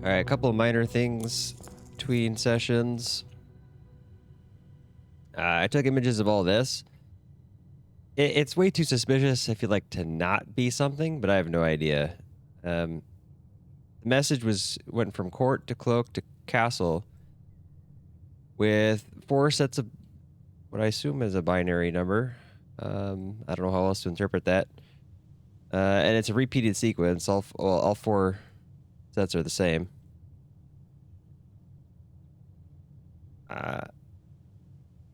All right, a couple of minor things between sessions. I took images of all this. It's way too suspicious, I feel like, to not be something, but I have no idea. Um, the message went from court to cloak to castle with 4 sets of what I assume is a binary number. I don't know how else to interpret that. And it's a repeated sequence. All 4 sets are the same. Uh,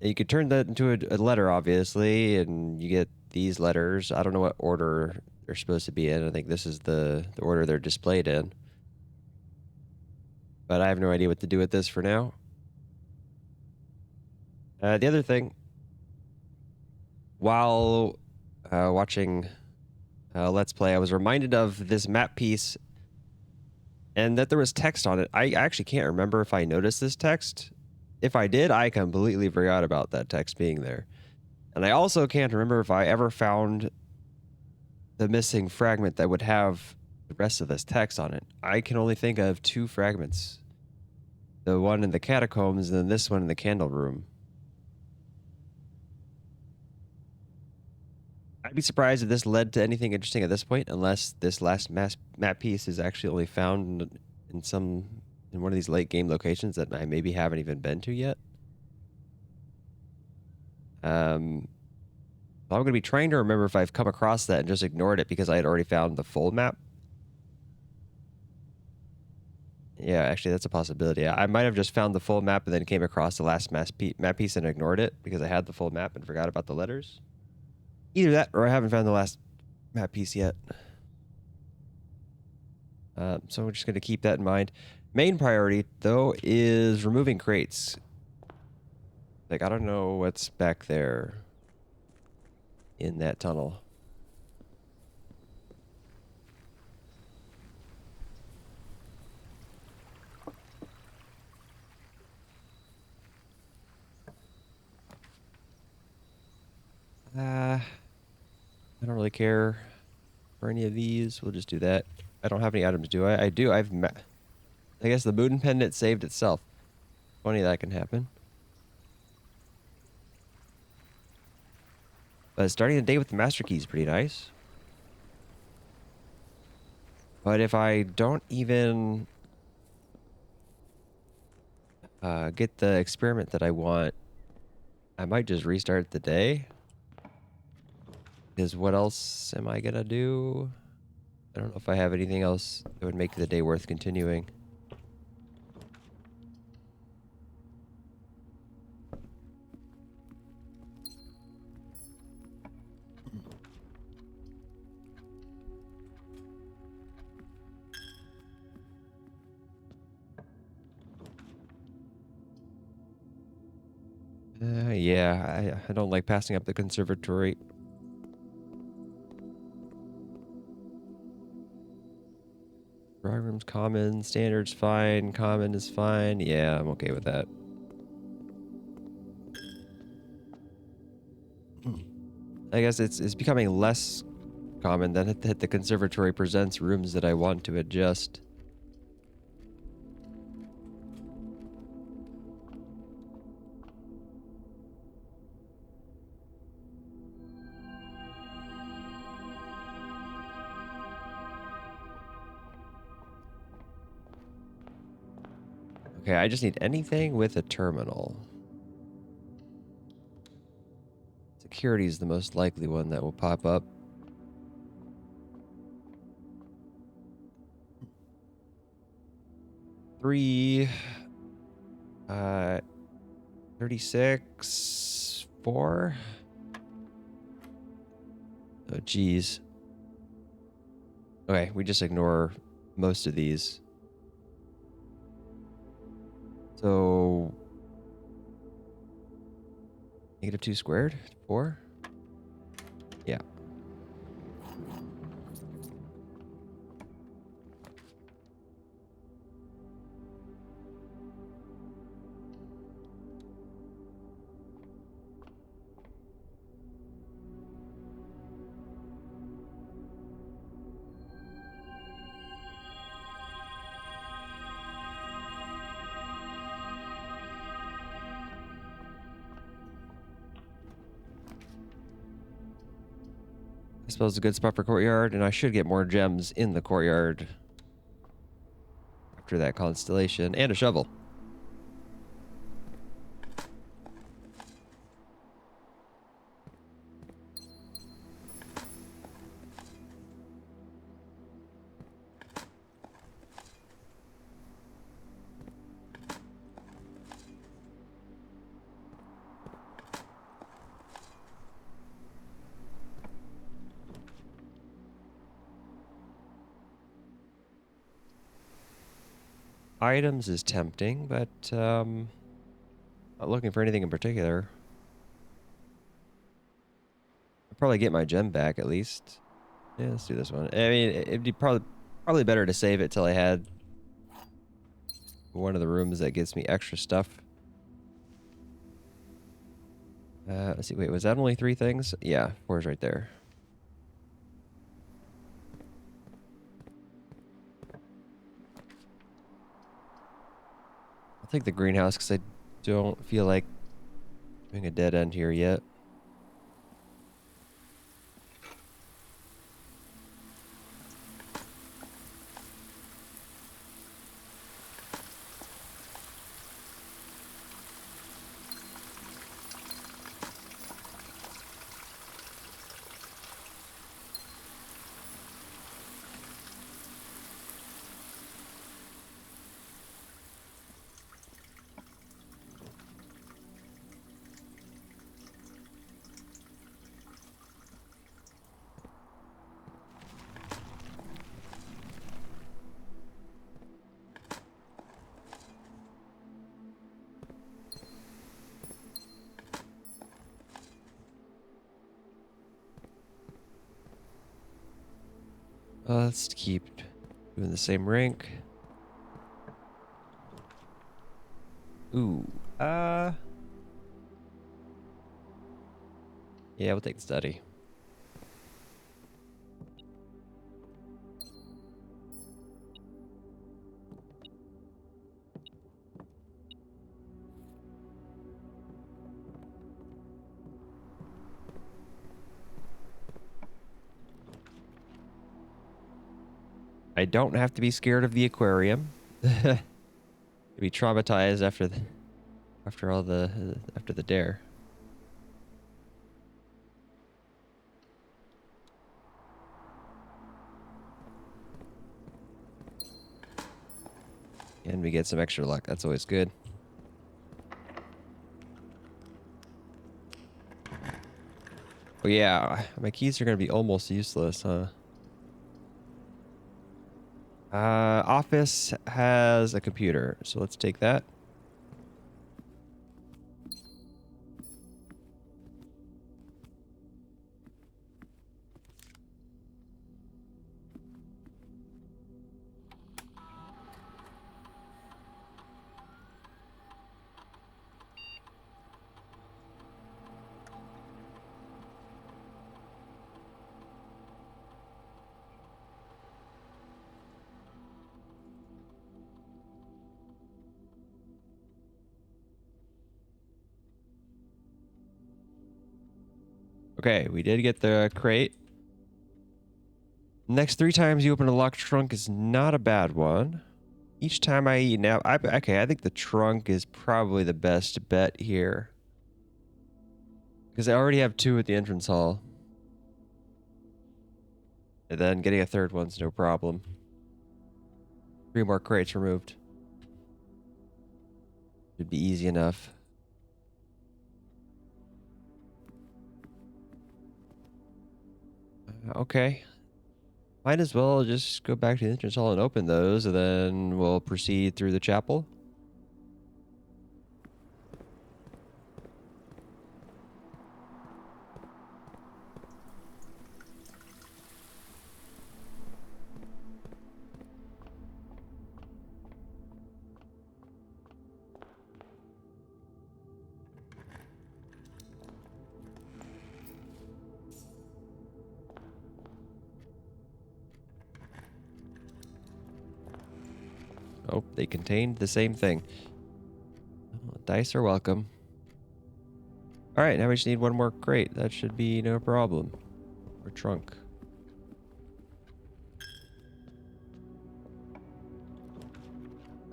you could turn that into a letter, obviously, and you get these letters. I don't know what order they're supposed to be in. I think this is the order they're displayed in. But I have no idea what to do with this for now. The other thing, while watching Let's Play, I was reminded of this map piece and that there was text on it. I actually can't remember if I noticed this text. If I did, I completely forgot about that text being there. And I also can't remember if I ever found the missing fragment that would have the rest of this text on it. I can only think of 2 fragments. The one in the catacombs and then this one in the candle room. I'd be surprised if this led to anything interesting at this point, unless this last map piece is actually only found in one of these late game locations that I maybe haven't even been to yet. I'm going to be trying to remember if I've come across that and just ignored it because I had already found the full map. Yeah, actually, that's a possibility. I might have just found the full map and then came across the last map piece and ignored it because I had the full map and forgot about the letters. Either that, or I haven't found the last map piece yet. So we're just going to keep that in mind. Main priority, though, is removing crates. Like, I don't know what's back there in that tunnel. I don't really care for any of these. We'll just do that. I don't have any items, do I? I do. I guess the moon pendant saved itself. Funny that can happen. But starting the day with the master key is pretty nice. But if I don't even get the experiment that I want, I might just restart the day. Because what else am I gonna do? I don't know if I have anything else that would make the day worth continuing. Yeah, I don't like passing up the conservatory. Drawing room's common, standard's fine, common is fine. Yeah, I'm okay with that. I guess it's becoming less common that the conservatory presents rooms that I want to adjust. Okay, I just need anything with a terminal. Security is the most likely one that will pop up. Three, 36, 4. Oh, geez. Okay, we just ignore most of these. So, -2 squared, 4. Yeah. suppose it's a good spot for courtyard, and I should get more gems in the courtyard after that constellation, and a shovel. Items is tempting, but not looking for anything in particular. I'll probably get my gem back at least. Yeah, let's do this one. I mean, it'd be probably better to save it till I had one of the rooms that gets me extra stuff. Let's see. Wait, was that only 3 things? Yeah, 4 is right there. I'll take the greenhouse because I don't feel like doing a dead end here yet. Let's keep doing the same rank. Ooh, yeah, we'll take the study. I don't have to be scared of the aquarium. Be traumatized after the dare. And we get some extra luck. That's always good. Oh yeah, my keys are gonna be almost useless, huh? Office has a computer, so let's take that. Okay, we did get the crate. Next 3 times you open a locked trunk is not a bad one. Each time I eat now, okay, I think the trunk is probably the best bet here. Because I already have 2 at the entrance hall. And then getting a 3rd one's no problem. 3 more crates removed. Should be easy enough. Okay. Might as well just go back to the entrance hall and open those, and then we'll proceed through the chapel. Oh, they contained the same thing. Oh, dice are welcome. All right, now we just need 1 more crate. That should be no problem. Or trunk.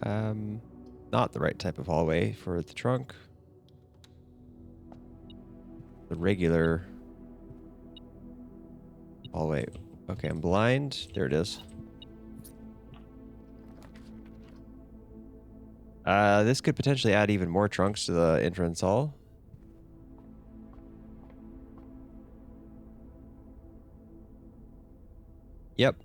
Not the right type of hallway for the trunk. The regular hallway. Okay, I'm blind. There it is. This could potentially add even more trunks to the entrance hall. Yep.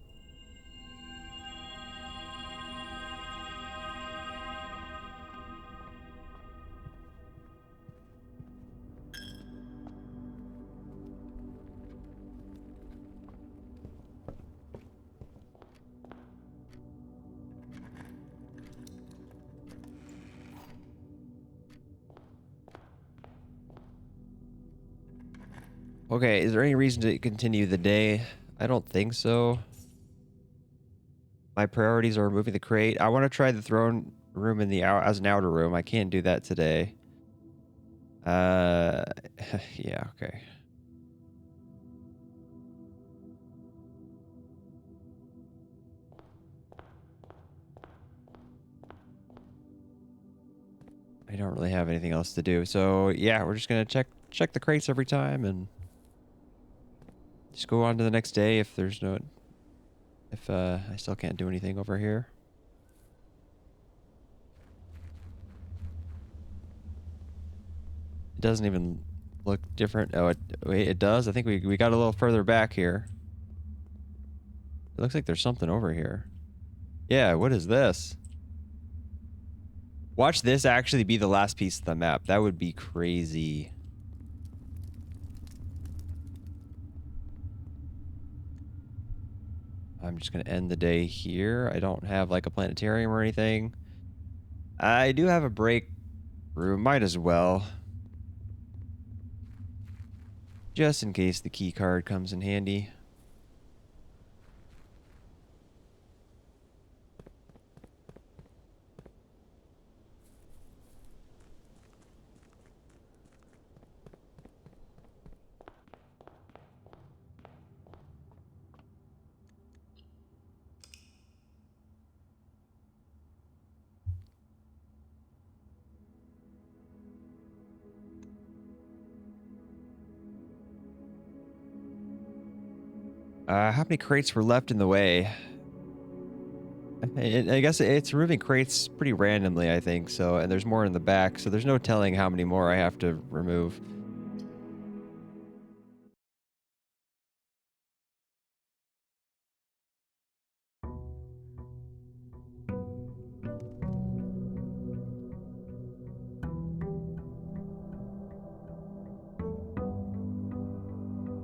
Okay, is there any reason to continue the day? I don't think so. My priorities are removing the crate. I want to try the throne room in the as an outer room. I can't do that today. Uh, yeah, okay. I don't really have anything else to do. So yeah, we're just gonna check the crates every time and just go on to the next day if there's no I still can't do anything over here. It doesn't even look different. Oh, wait, it does. I think we got a little further back here. It looks like there's something over here. Yeah, what is this? Watch this actually be the last piece of the map. That would be crazy. I'm just going to end the day here. I don't have like a planetarium or anything. I do have a break room. Might as well. Just in case the key card comes in handy. How many crates were left in the way? I guess it's removing crates pretty randomly, I think. So, and there's more in the back, so there's no telling how many more I have to remove.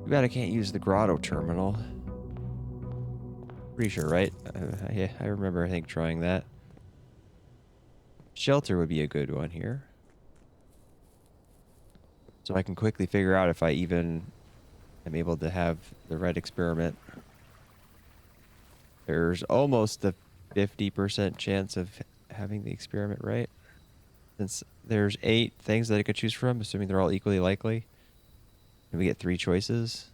Too bad I can't use the grotto terminal. Pretty sure, right? Yeah, I remember, I think, trying that. Shelter would be a good one here. So I can quickly figure out if I even am able to have the right experiment. There's almost a 50% chance of having the experiment right. Since there's 8 things that I could choose from, assuming they're all equally likely. And we get 3 choices.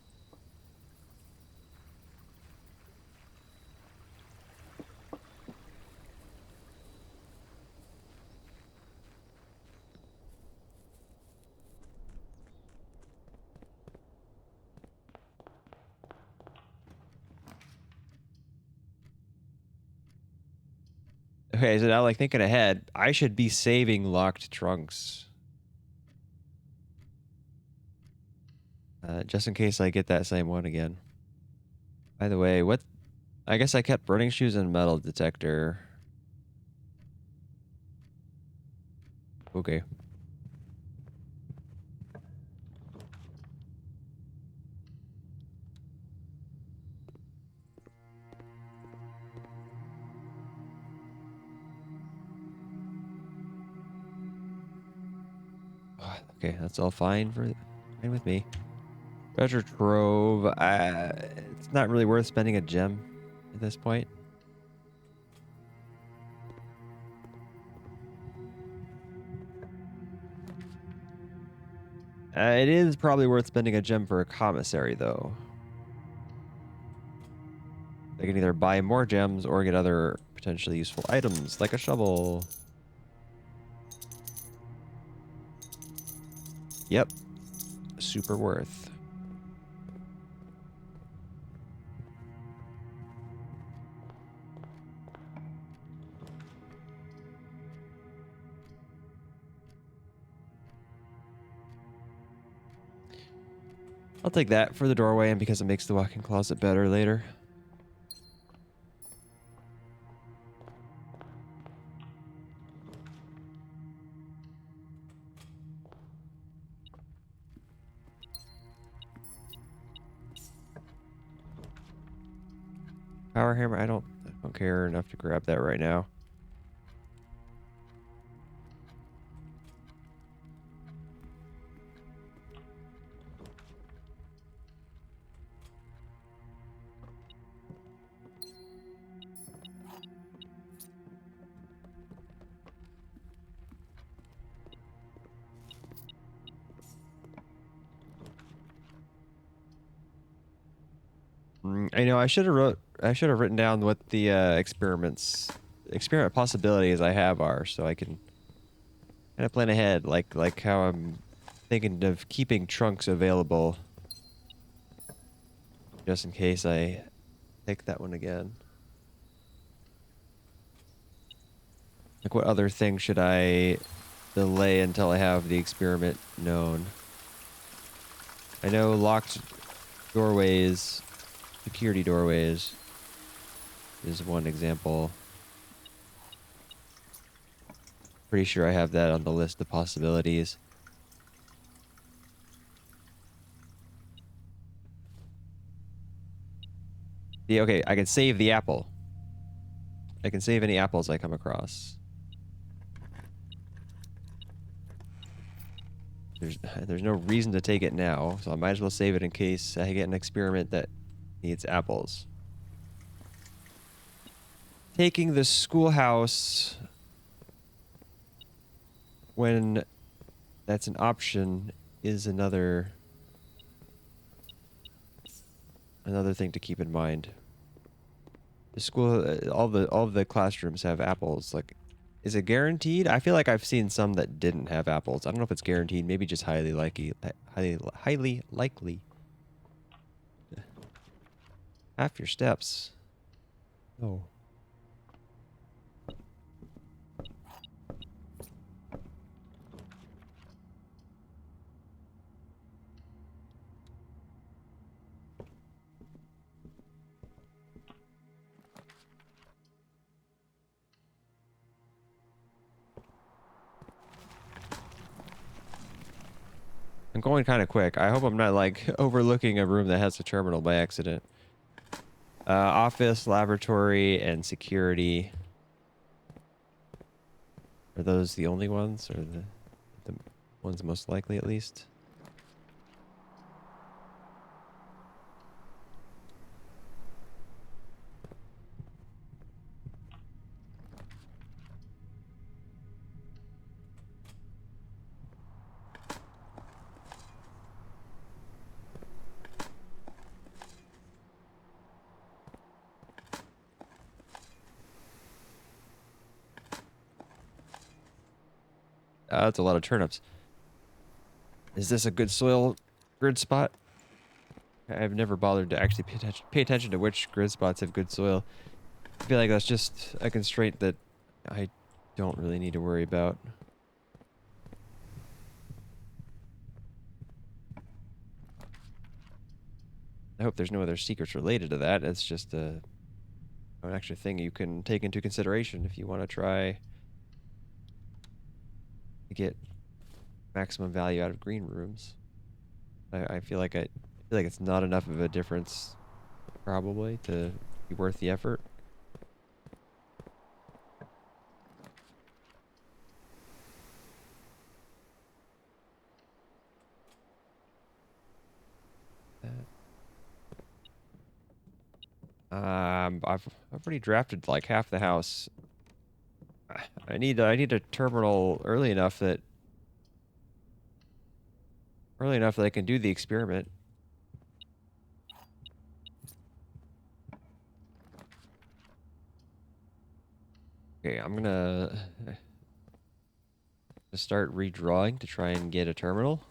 Okay, so now like thinking ahead, I should be saving locked trunks. Just in case I get that same one again. By the way, what? I guess I kept burning shoes and metal detector. Okay. Okay, that's all fine with me. Treasure trove. It's not really worth spending a gem at this point. It is probably worth spending a gem for a commissary, though. I can either buy more gems or get other potentially useful items like a shovel. Yep. Super worth. I'll take that for the doorway and because it makes the walk-in closet better later. Power hammer, I don't care enough to grab that right now. I know I should have written down what the experiment possibilities I have are, so I can kind of plan ahead, like how I'm thinking of keeping trunks available, just in case I take that one again. Like, what other thing should I delay until I have the experiment known? I know locked doorways, security doorways is one example. Pretty sure I have that on the list of possibilities. Yeah, okay, I can save the apple. I can save any apples I come across. There's no reason to take it now, so I might as well save it in case I get an experiment that needs apples. Taking the schoolhouse when that's an option is another thing to keep in mind. The school, all the classrooms have apples. Like, is it guaranteed? I feel like I've seen some that didn't have apples. I don't know if it's guaranteed. Maybe just highly likely. Highly likely. Half your steps. Oh. I'm going kind of quick. I hope I'm not like overlooking a room that has a terminal by accident. Office, laboratory, and security. Are those the only ones, or the ones most likely at least? That's a lot of turnips. Is this a good soil grid spot? I've never bothered to actually pay attention to which grid spots have good soil. I feel like that's just a constraint that I don't really need to worry about. I hope there's no other secrets related to that. It's just an extra thing you can take into consideration if you want to try to get maximum value out of green rooms. I feel like it's not enough of a difference, probably, to be worth the effort. I've already drafted like half the house. I need a terminal early enough that I can do the experiment. Okay, I'm gonna start redrawing to try and get a terminal.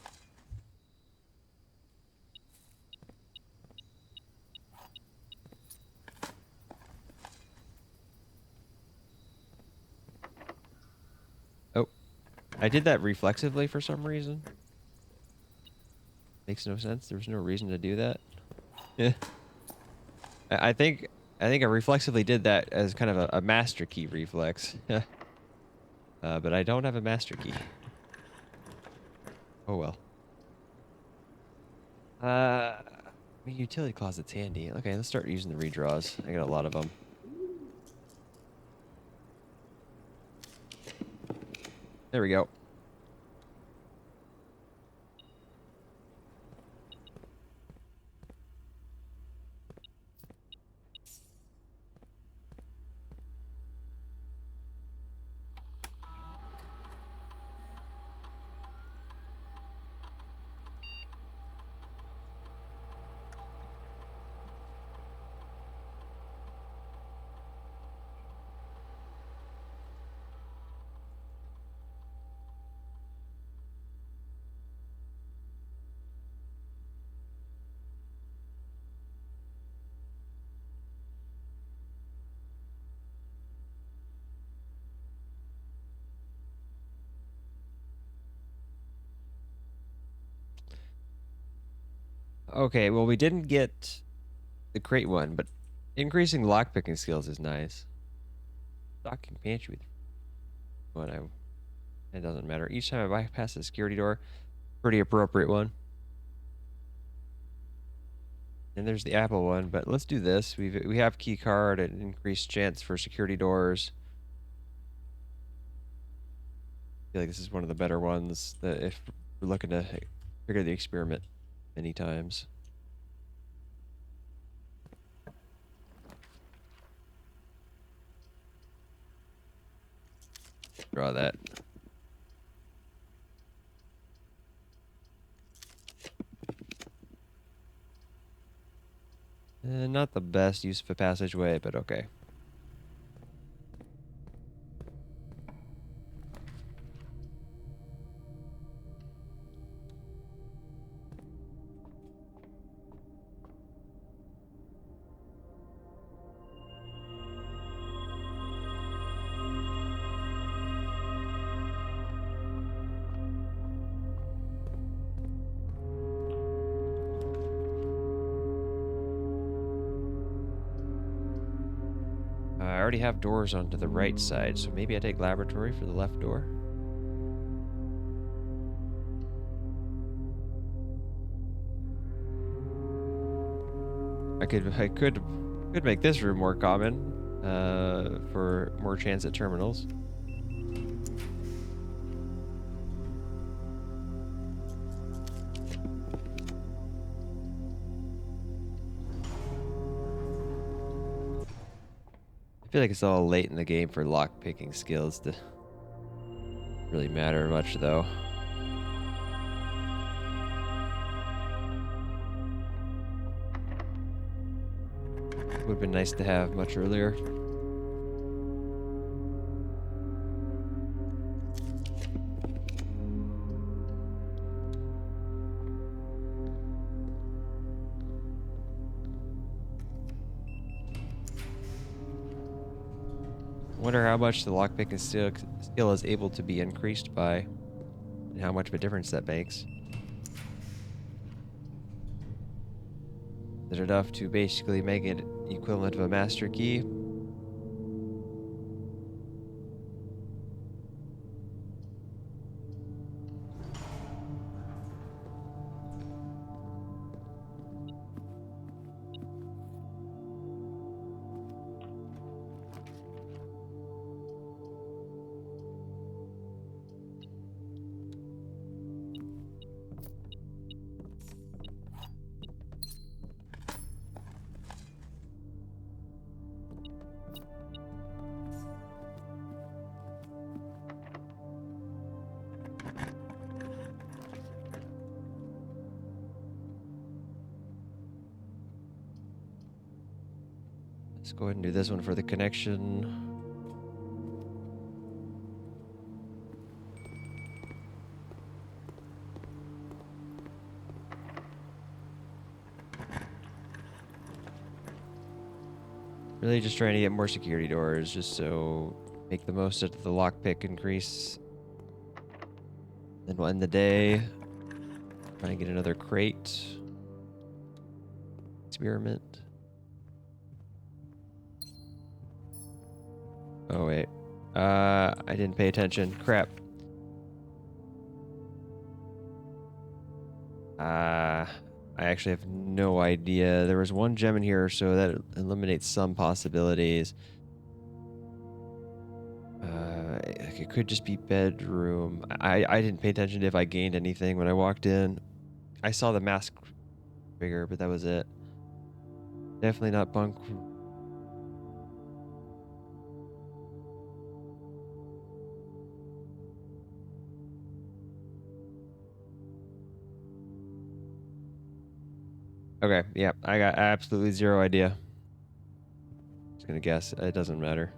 Oh, I did that reflexively for some reason. Makes no sense. There's no reason to do that. Yeah. I think I reflexively did that as kind of a master key reflex. But I don't have a master key. Oh well. I mean, utility closet's handy. Okay, let's start using the redraws. I got a lot of them. There we go. Okay, well we didn't get the crate one, but increasing lockpicking skills is nice. Stocking pantry with what I it doesn't matter. Each time I bypass the security door, pretty appropriate one. And there's the Apple one, but let's do this. We have key card and increased chance for security doors. I feel like this is one of the better ones that if we're looking to trigger the experiment many times. Draw that. Not the best use of a passageway, but okay. I already have doors onto the right side, so maybe I take laboratory for the left door. I could make this room more common, for more chance at terminals. I feel like it's all late in the game for lock picking skills to really matter much, though. Would have been nice to have much earlier. I wonder how much the lockpicking skill is able to be increased by, and how much of a difference that makes. Is it enough to basically make it equivalent of a master key? Let's go ahead and do this one for the connection. Really just trying to get more security doors, just so make the most of the lockpick increase. Then we'll end the day. Try and get another crate. Experiment. Oh wait. I didn't pay attention. Crap. I actually have no idea. There was one gem in here, so that eliminates some possibilities. It could just be bedroom. I didn't pay attention to if I gained anything when I walked in. I saw the mask trigger, but that was it. Definitely not bunk. Okay, yeah, I got absolutely zero idea. Just gonna guess. It doesn't matter.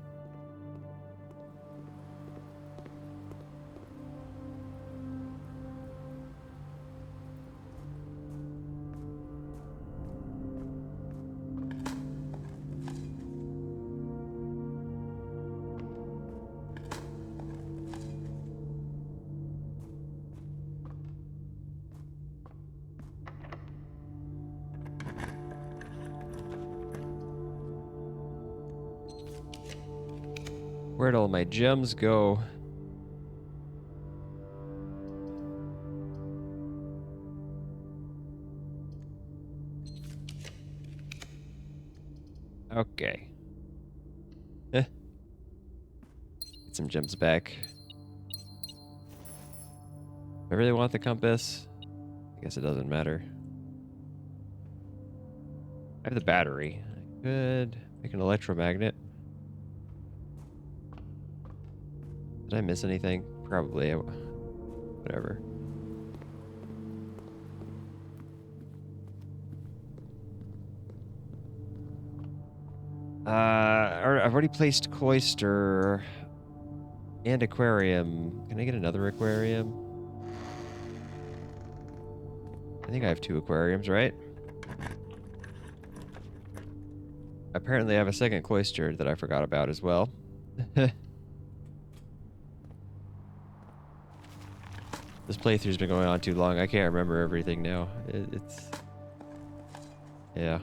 Where'd all my gems go? Okay. Get some gems back. I really want the compass. I guess it doesn't matter. I have the battery. I could make an electromagnet. Did I miss anything? Probably. Whatever. I've already placed cloister and aquarium. Can I get another aquarium? I think I have 2 aquariums, right? Apparently I have a second cloister that I forgot about as well. This playthrough's been going on too long. I can't remember everything now. It's... Yeah.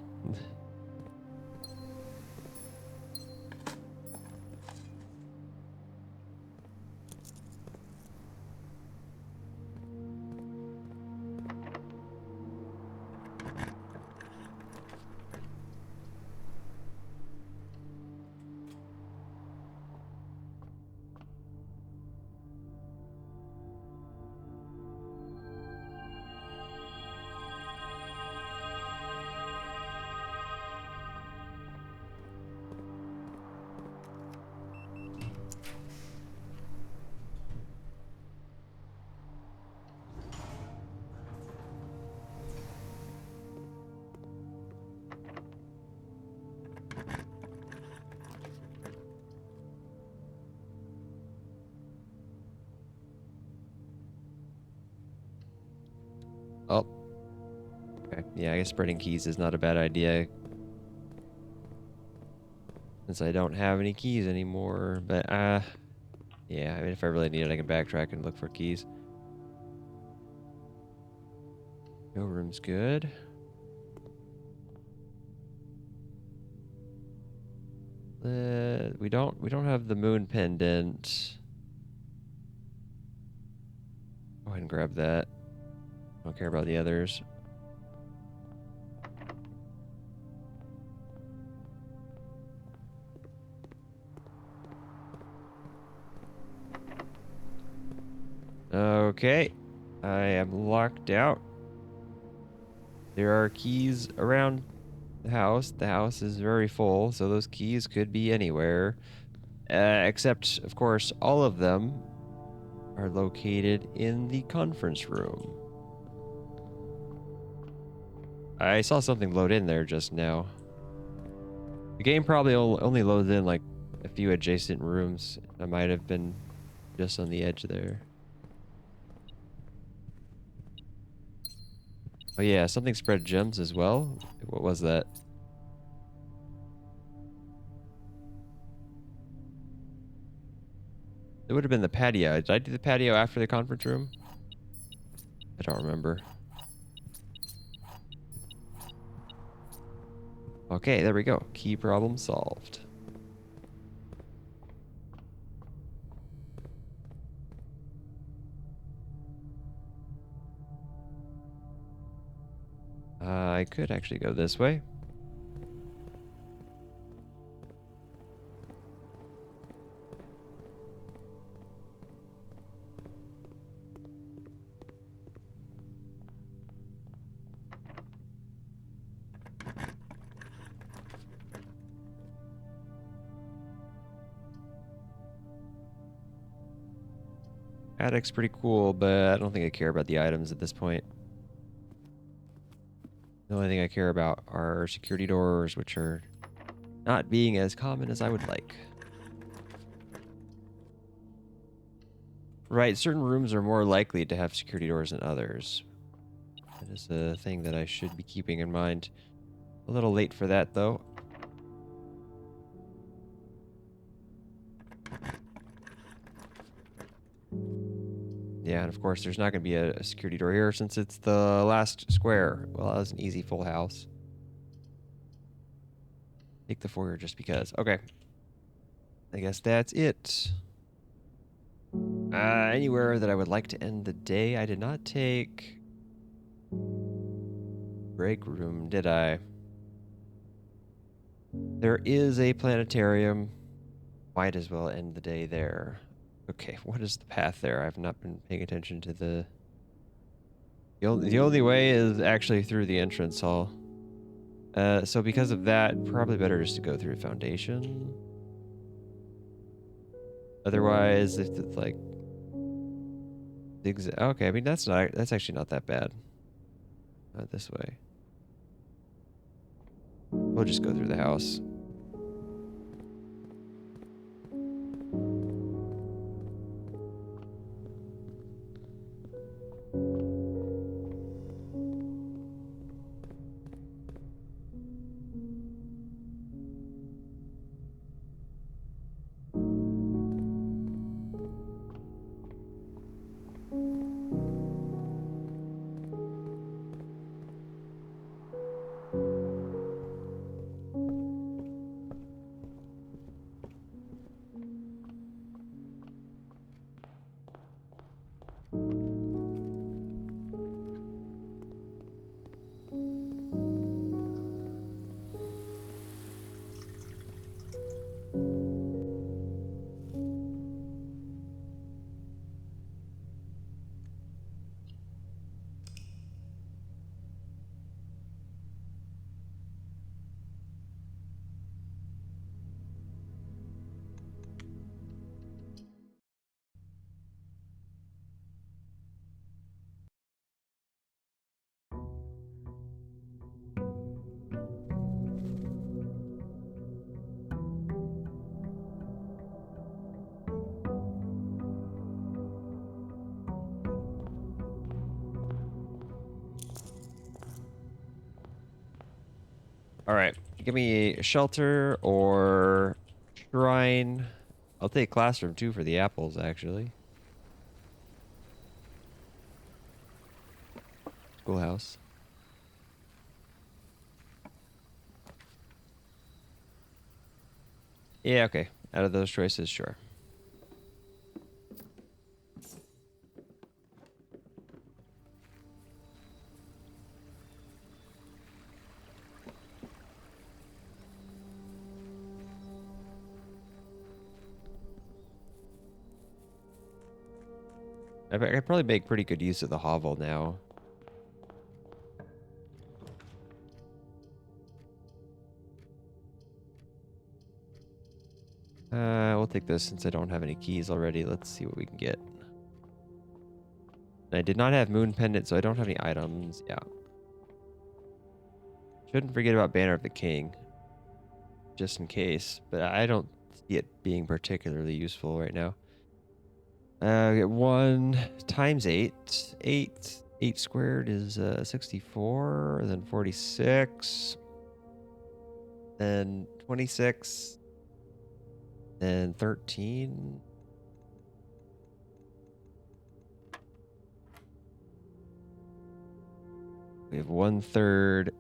Oh. Okay. Yeah, I guess spreading keys is not a bad idea. Since I don't have any keys anymore. But, yeah, I mean, if I really need it, I can backtrack and look for keys. No room's good. We don't have the moon pendant. Go ahead and grab that. Don't care about the others. Okay. I am locked out. There are keys around the house. The house is very full, so those keys could be anywhere. Except, of course, all of them are located in the conference room. I saw something load in there just now. The game probably only loads in like a few adjacent rooms. I might have been just on the edge there. Oh yeah, something spread gems as well. What was that? It would have been the patio. Did I do the patio after the conference room? I don't remember. Okay, there we go. Key problem solved. I could actually go this way. Attic's pretty cool, but I don't think I care about the items at this point. The only thing I care about are security doors, which are not being as common as I would like. Right, certain rooms are more likely to have security doors than others. That is a thing that I should be keeping in mind. A little late for that, though. Yeah, and of course, there's not going to be a security door here since it's the last square. Well, that was an easy full house. Take the foyer just because. Okay. I guess that's it. Anywhere that I would like to end the day. I did not take break room, did I? There is a planetarium. Might as well end the day there. Okay, what is the path there? I've not been paying attention to the... The only way is actually through the entrance hall. So because of that, probably better just to go through Foundation. Otherwise, if it's like... Okay, I mean, that's actually not that bad. This way. We'll just go through the house. All right, give me a shelter or shrine. I'll take classroom too for the apples, actually. Schoolhouse. Yeah, okay. Out of those choices, sure. I could probably make pretty good use of the hovel now. We'll take this since I don't have any keys already. Let's see what we can get. I did not have Moon Pendant, so I don't have any items. Yeah. Shouldn't forget about Banner of the King. Just in case. But I don't see it being particularly useful right now. Get 1 times 8. 8 squared is 64. Then 46. Then 26. Then 13. We have 1/3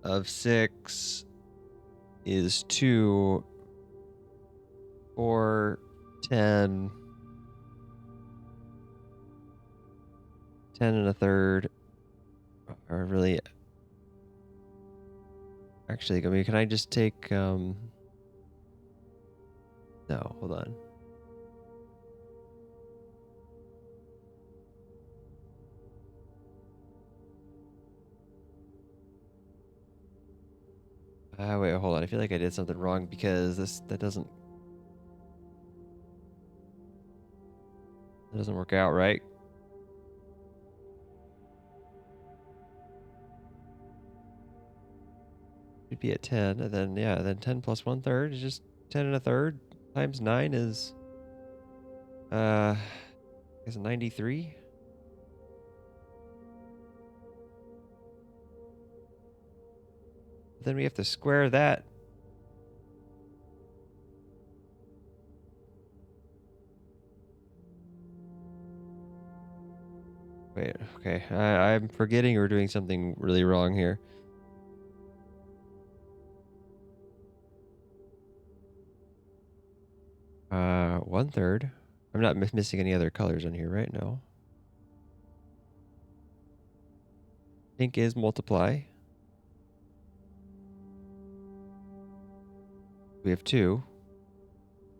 of 6 is 2, 4, 10, 10 and a third. Or really, actually, I mean, can I just take, no, hold on. Wait, hold on. I feel like I did something wrong because that doesn't work out right. It'd be at 10, and then yeah, then 10 plus 1/3 is just 10 and a third times 9 is I guess 93. Then we have to square that. Wait, okay. I'm forgetting we're doing something really wrong here. 1/3. I'm not missing any other colors on here right now. Pink is multiply. We have 2.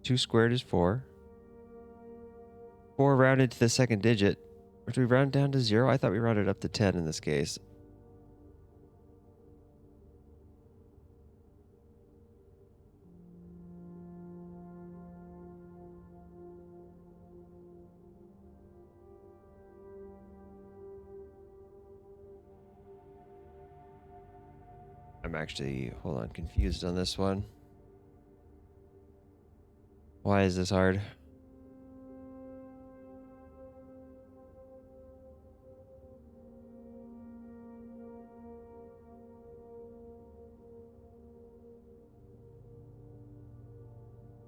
2 squared is 4. 4 rounded to the second digit. Or do we round down to 0? I thought we rounded up to 10 in this case. I'm actually, hold on, confused on this one. Why is this hard?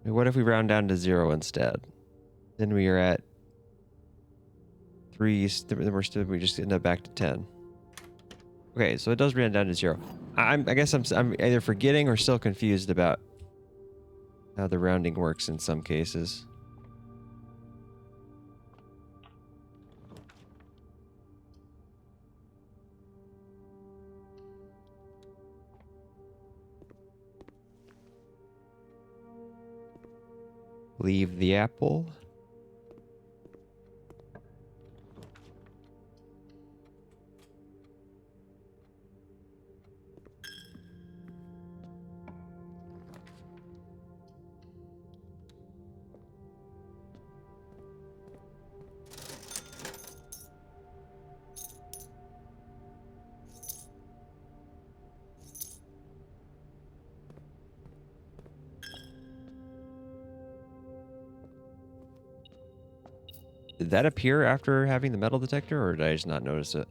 What if we round down to 0 instead? Then we are at 3. Then we just end up back to 10. Okay, so it does round down to 0. I guess I'm either forgetting or still confused about how the rounding works in some cases. Leave the apple. Did that appear after having the metal detector, or did I just not notice it?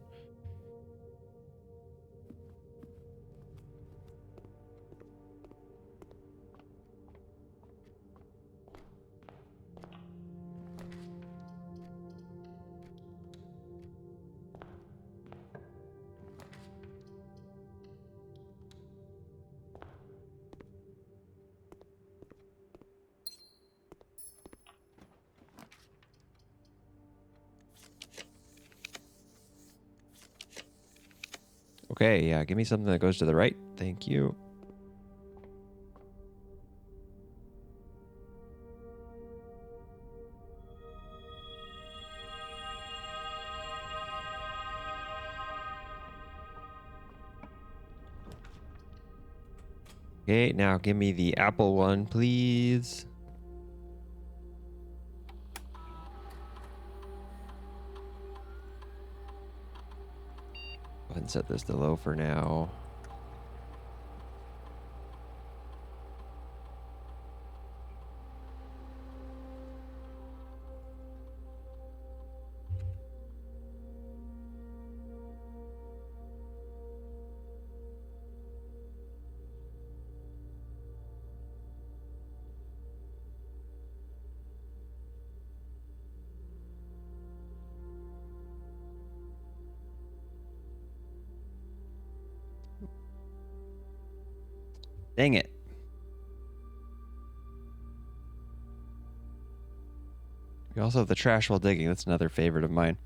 Okay, yeah, give me something that goes to the right. Thank you. Okay, now give me the apple one, please. Go ahead and set this to low for now. Dang it. We also have the trash while digging. That's another favorite of mine.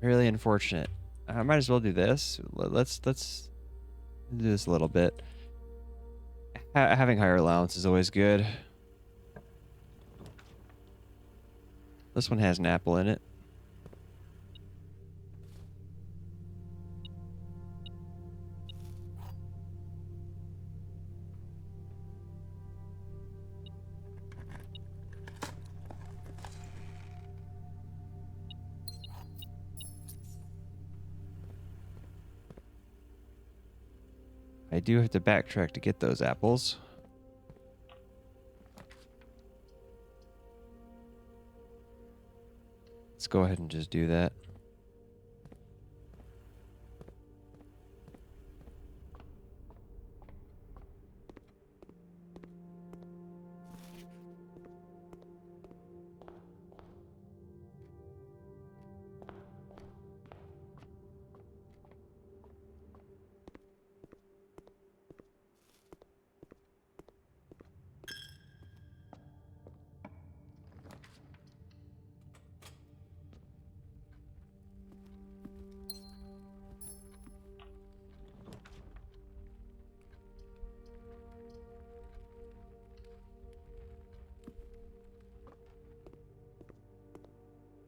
Really unfortunate. I might as well do this. Let's do this a little bit. Having higher allowance is always good. This one has an apple in it. I do have to backtrack to get those apples. Let's go ahead and just do that.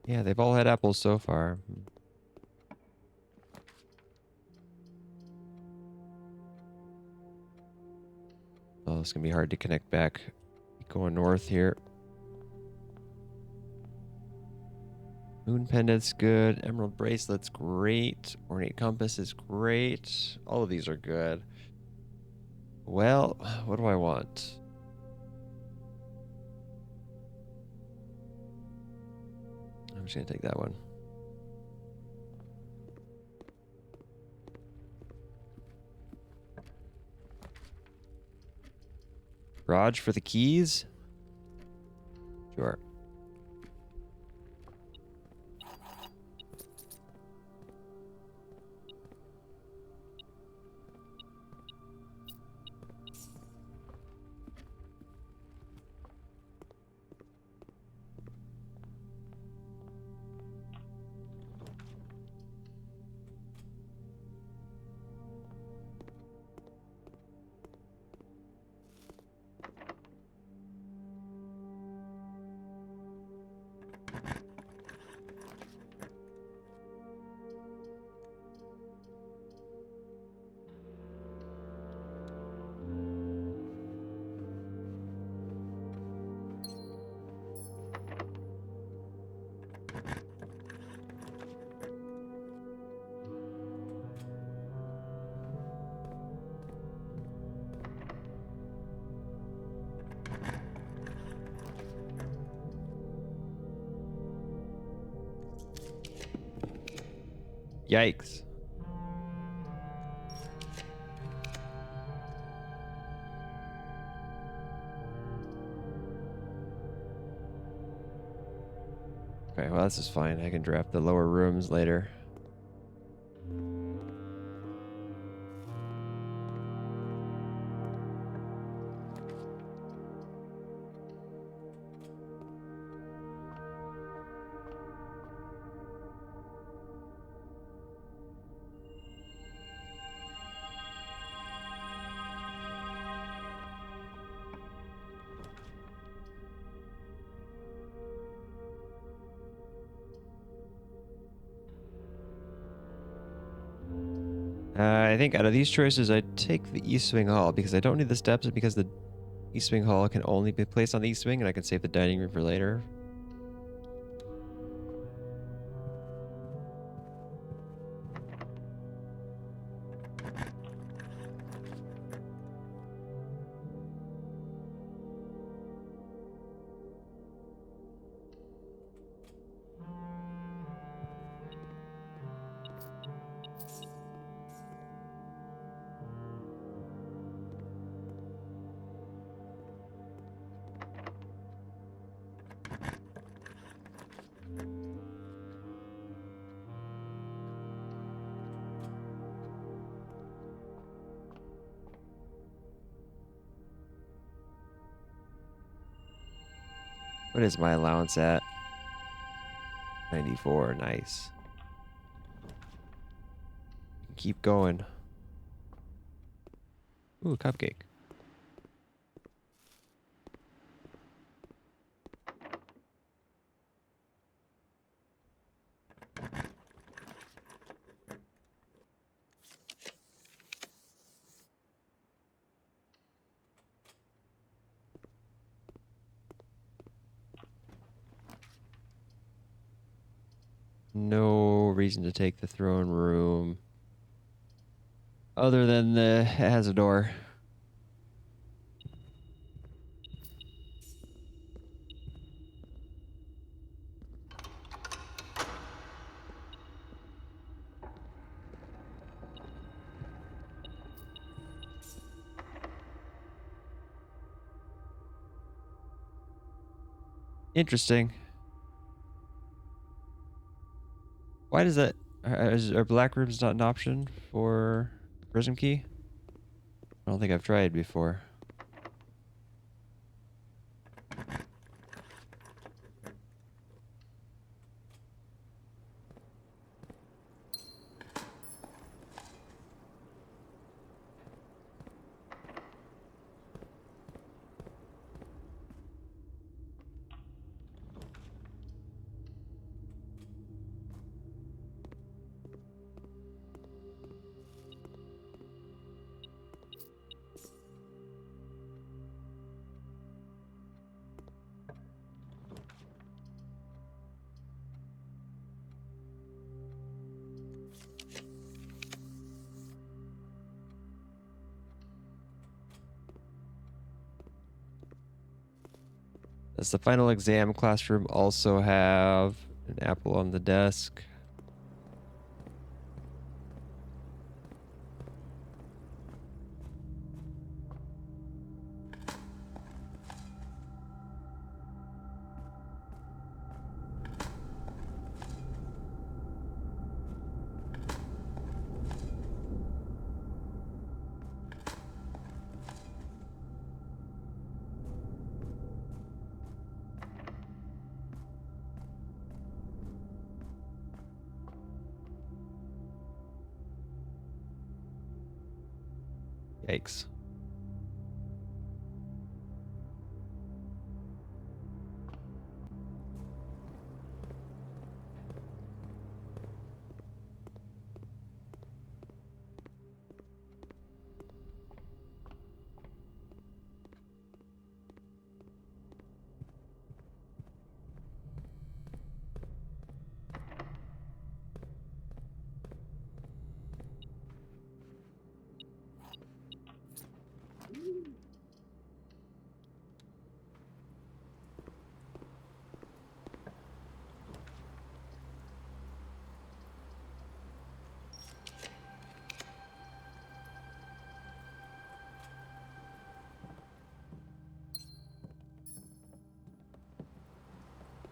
Yeah, they've all had apples so far. Oh, it's gonna be hard to connect back. Going north here. Moon pendant's good. Emerald bracelet's great. Ornate compass is great. All of these are good. Well, what do I want? I'm just gonna take that one. Raj for the keys? Sure. Yikes. Okay, well, this is fine. I can draft the lower rooms later. I think out of these choices, I'd take the East Wing Hall because I don't need the steps and because the East Wing Hall can only be placed on the East Wing and I can save the dining room for later. What is my allowance at? 94. Nice. Keep going. Ooh, cupcake. No reason to take the throne room. Other than it has a door. Interesting. Why does that... Are black rooms not an option for Prism Key? I don't think I've tried before. Does the final exam classroom also have an apple on the desk? Yikes.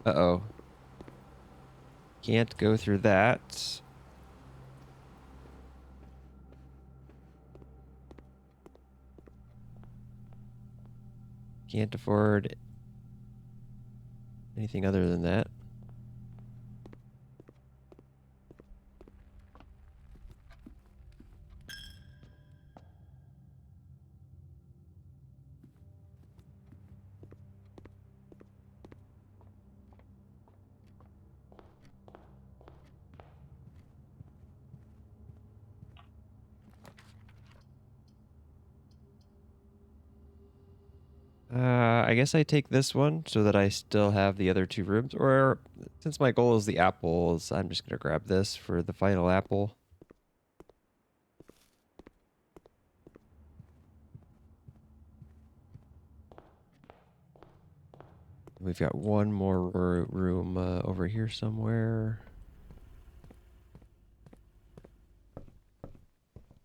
Uh-oh. Can't go through that. Can't afford anything other than that. I guess I take this one so that I still have the other two rooms. Or since my goal is the apples, I'm just going to grab this for the final apple. We've got one more room over here somewhere.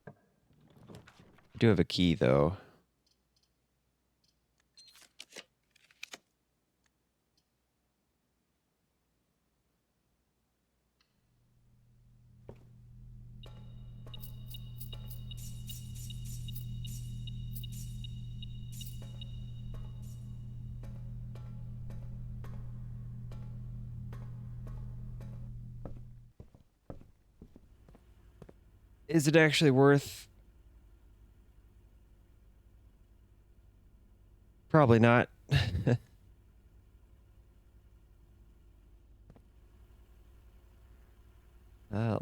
I do have a key, though. Is it actually worth? Probably not.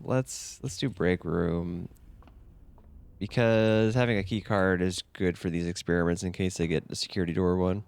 Let's do break room because having a key card is good for these experiments in case they get a security door one.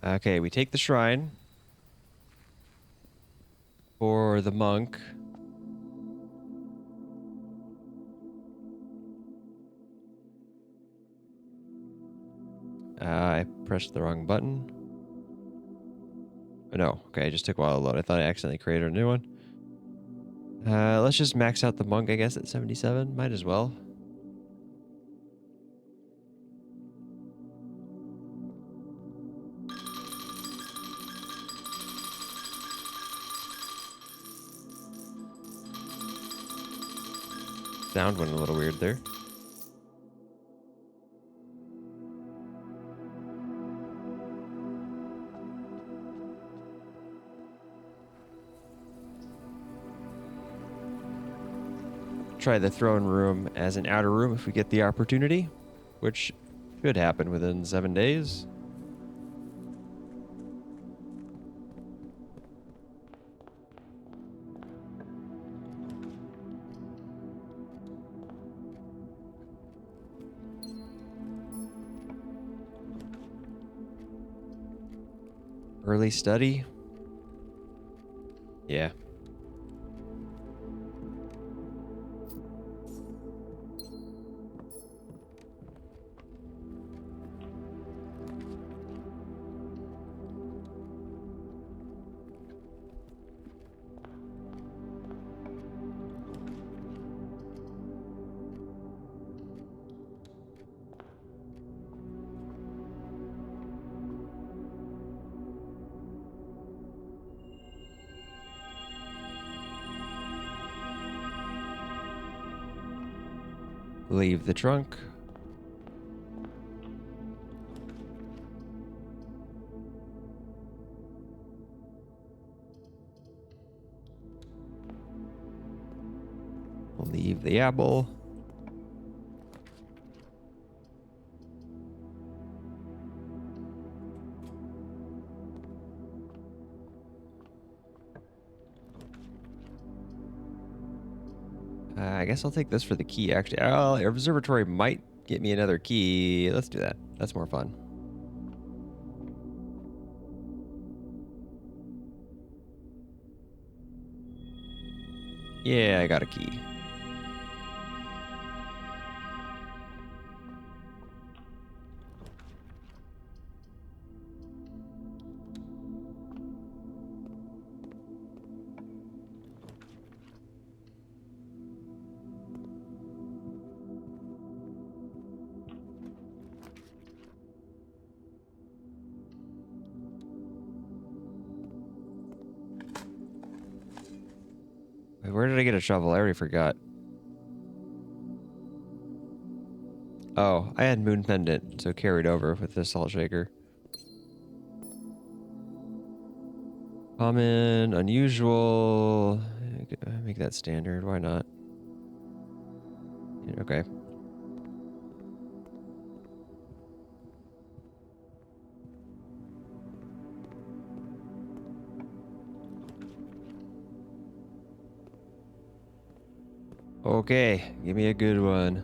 Okay, we take the shrine for the monk. I pressed the wrong button. Oh, no, okay, it just took a while to load. I thought I accidentally created a new one. Let's just max out the monk, I guess, at 77. Might as well. Sound went a little weird there. Try the throne room as an outer room if we get the opportunity, which should happen within 7 days. Early study. Yeah. Leave the trunk. Leave the apple. I guess I'll take this for the key, actually. Oh, observatory might get me another key. Let's do that. That's more fun. Yeah, I got a key. Wait, where did I get a shovel? I already forgot. Oh, I had moon pendant, so carried over with the salt shaker. Common, unusual. Make that standard. Why not? Okay. Okay, give me a good one.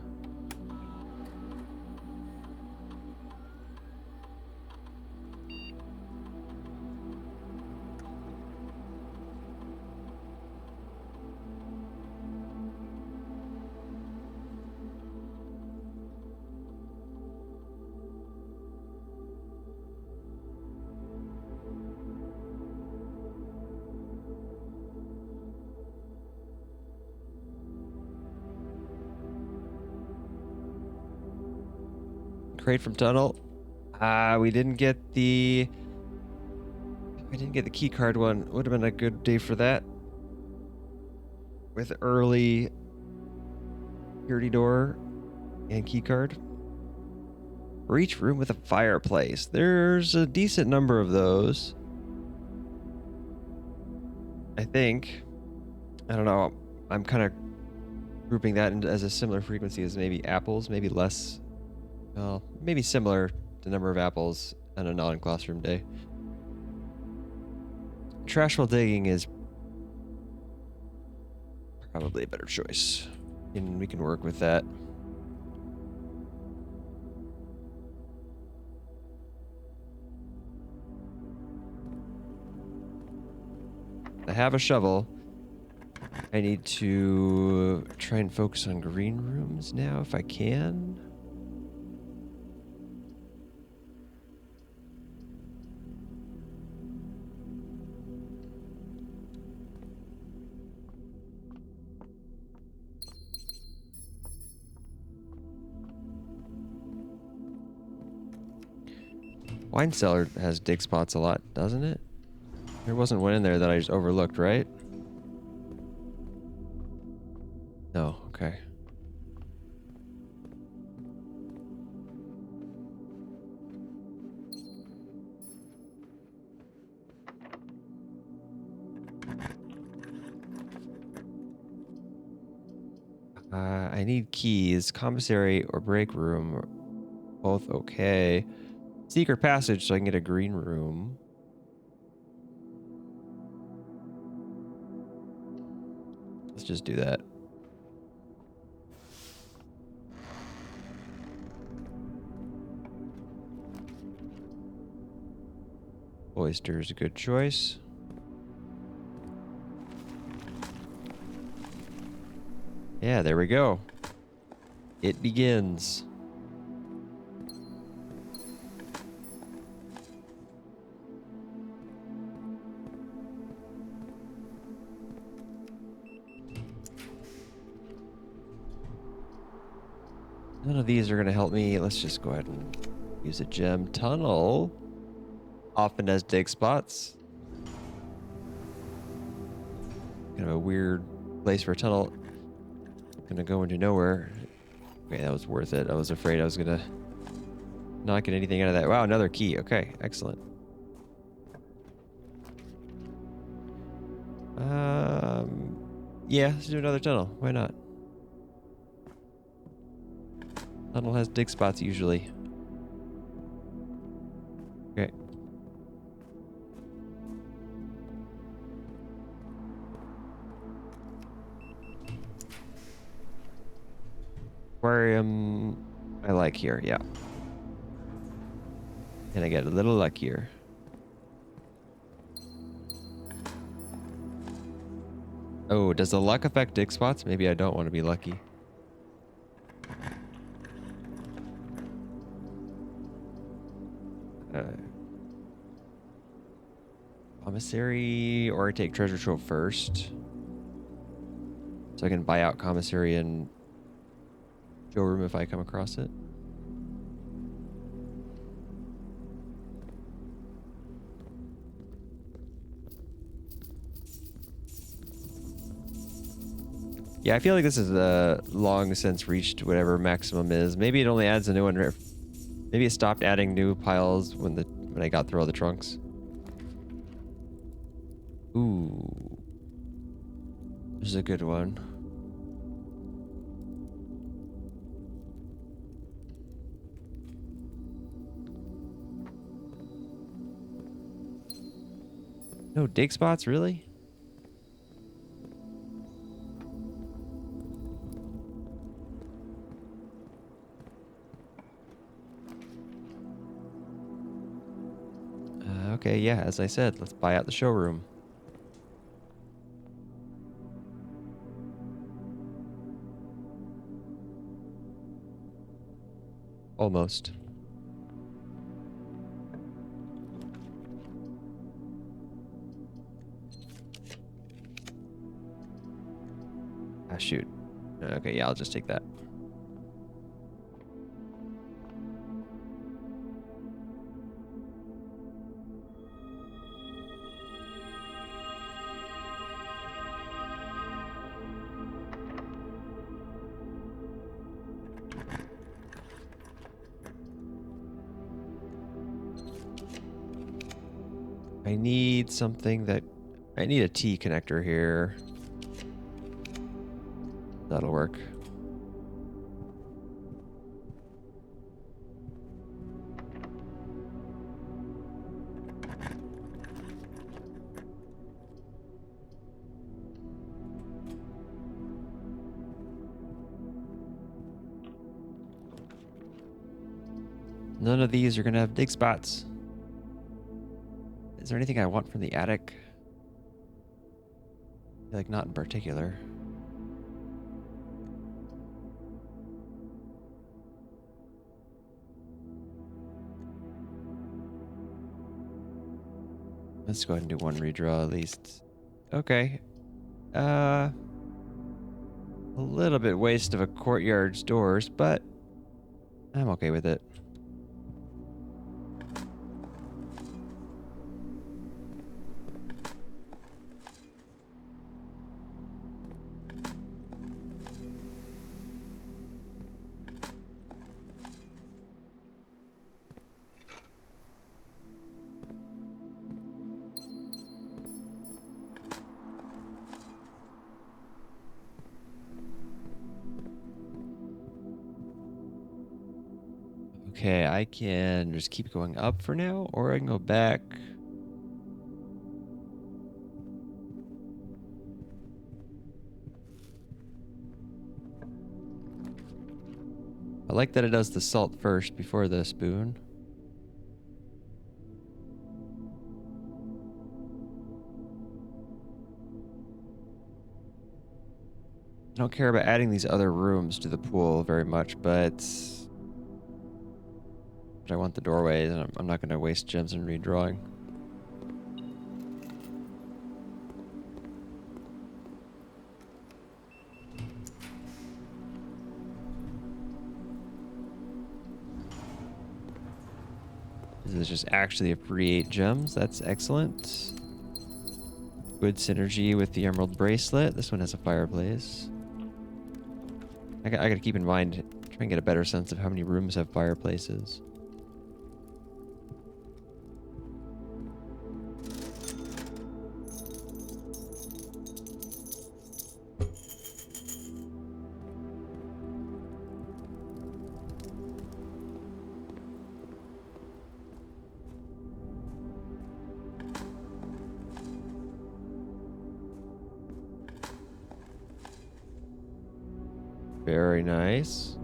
Crate from tunnel. We didn't get the... I didn't get the key card one. Would have been a good day for that. With early security door and key card. Reach room with a fireplace. There's a decent number of those. I think. I don't know. I'm kind of grouping that into as a similar frequency as maybe apples, maybe less. Well, maybe similar to number of apples on a non-classroom day. Trash while digging is probably a better choice. And we can work with that. I have a shovel. I need to try and focus on green rooms now if I can. Wine cellar has dig spots a lot, doesn't it? There wasn't one in there that I just overlooked, right? No, okay. I need keys. Commissary or break room are both okay. Secret passage so I can get a green room. Let's just do that. Oyster is a good choice. Yeah, there we go. It begins. None of these are going to help me. Let's just go ahead and use a gem. Tunnel often has dig spots. Kind of a weird place for a tunnel. Gonna go into nowhere. Okay, that was worth it. I was afraid I was gonna not get anything out of that. Wow, another key. Okay, excellent. Yeah, let's do another tunnel. Why not? Tunnel has dig spots usually. Okay. Aquarium, I like here, yeah. And I get a little luckier. Oh, does the luck affect dig spots? Maybe I don't want to be lucky. Commissary, or I take treasure trove first. So I can buy out commissary and showroom if I come across it. Yeah, I feel like this is long since reached whatever maximum is. Maybe it only adds a new one. Maybe it stopped adding new piles when I got through all the trunks. Ooh, this is a good one. No dig spots, really? Okay, yeah, as I said, let's buy out the showroom. Almost. Ah, shoot. Okay, yeah, I'll just take that. I need something that... I need a T connector here. That'll work. None of these are going to have dig spots. Is there anything I want from the attic? Like, not in particular. Let's go ahead and do one redraw at least. Okay. A little bit waste of a courtyard's doors, but I'm okay with it. Okay, I can just keep going up for now, or I can go back. I like that it does the salt first before the spoon. I don't care about adding these other rooms to the pool very much, but I want the doorways, and I'm not going to waste gems in redrawing. This is just actually a free 8 gems. That's excellent. Good synergy with the emerald bracelet. This one has a fireplace. I gotta keep in mind, try and get a better sense of how many rooms have fireplaces. Very nice.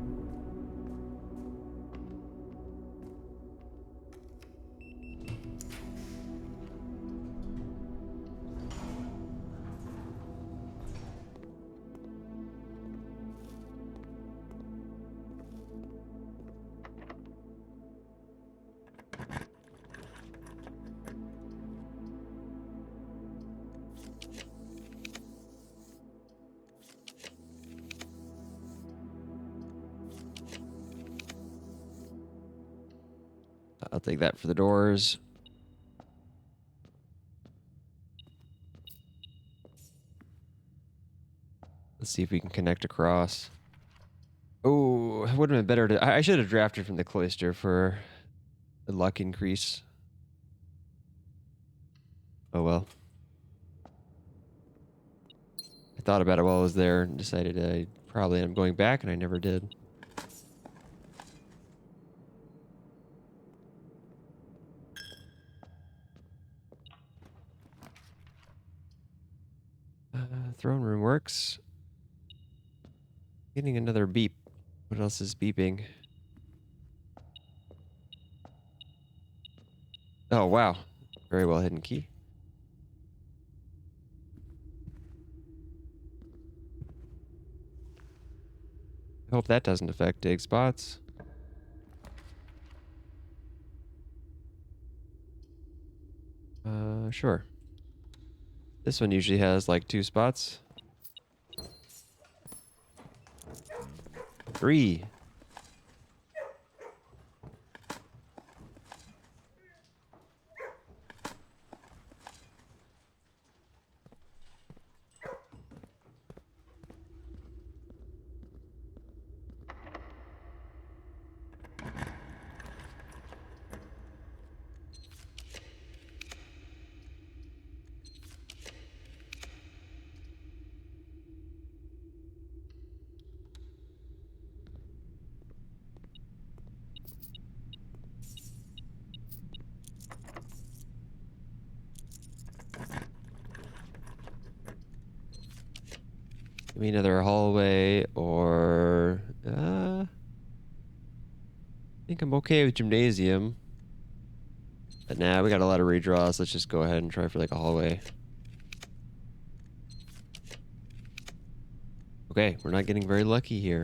I'll take that for the doors. Let's see if we can connect across. Oh, it would have been better to... I should have drafted from the cloister for the luck increase. Oh well. I thought about it while I was there and decided I probably am going back, and I never did. Throne room works. Getting another beep. What else is beeping? Oh, wow. Very well hidden key. I hope that doesn't affect dig spots. Sure. This one usually has like 2 spots. 3. Give me another hallway or... I think I'm okay with gymnasium. But nah, we got a lot of redraws. Let's just go ahead and try for like a hallway. Okay, we're not getting very lucky here.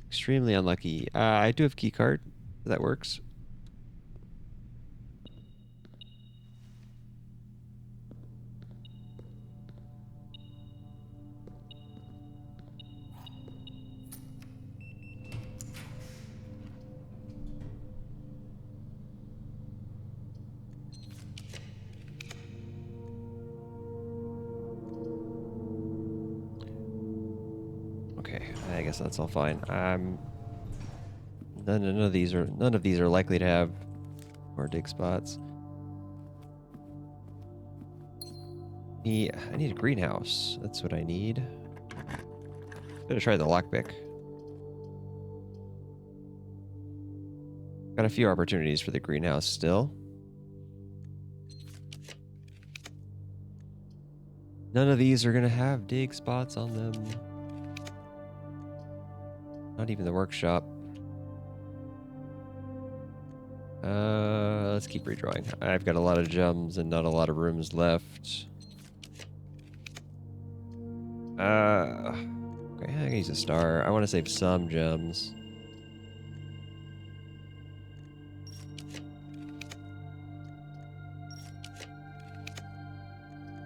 Extremely unlucky. I do have keycard. That works. Okay, I guess that's all fine. None of these are likely to have more dig spots. I need a greenhouse. That's what I need. Gonna try the lockpick. Got a few opportunities for the greenhouse still. None of these are gonna have dig spots on them. Not even the workshop. Let's keep redrawing. I've got a lot of gems and not a lot of rooms left. Okay, I can use a star. I want to save some gems.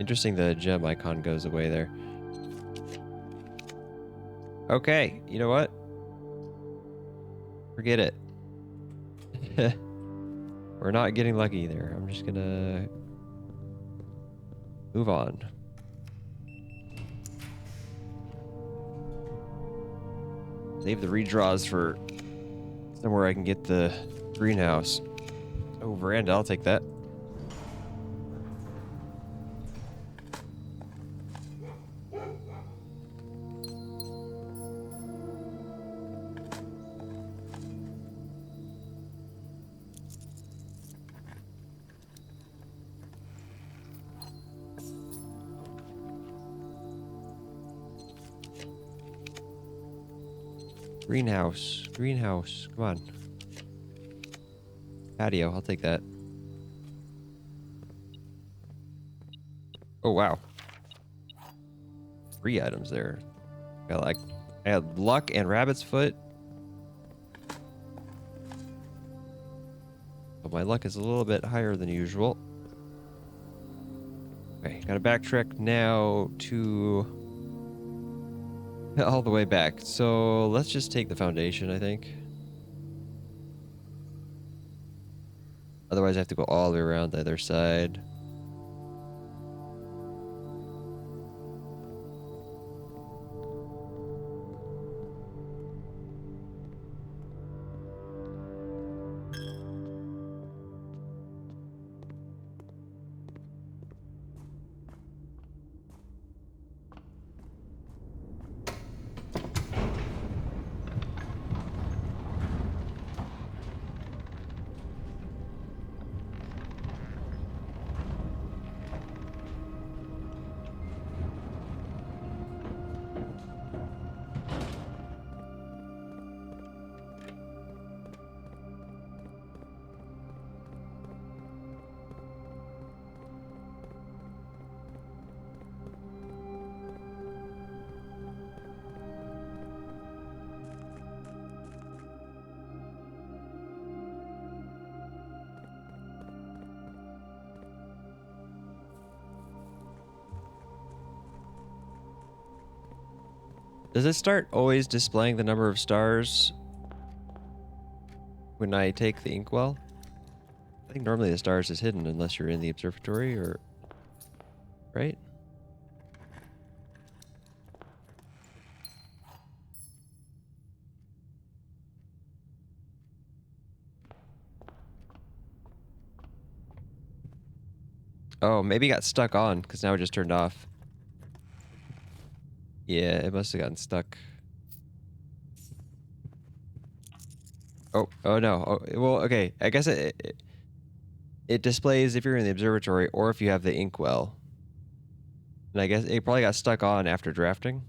Interesting, the gem icon goes away there. Okay, you know what? Forget it. We're not getting lucky there. I'm just gonna move on. Save the redraws for somewhere I can get the greenhouse. Oh, veranda, I'll take that. Greenhouse. Greenhouse. Come on. Patio. I'll take that. Oh, wow. 3 items there. I had luck and rabbit's foot. But my luck is a little bit higher than usual. Okay, gotta backtrack now to... all the way back. So let's just take the foundation, I think. Otherwise I have to go all the way around the other side. Does it start always displaying the number of stars when I take the inkwell? I think normally the stars is hidden unless you're in the observatory, or... right? Oh, maybe it got stuck on, because now it just turned off. Yeah, it must have gotten stuck. Oh no. Oh, well, okay. I guess it displays if you're in the observatory or if you have the inkwell. And I guess it probably got stuck on after drafting.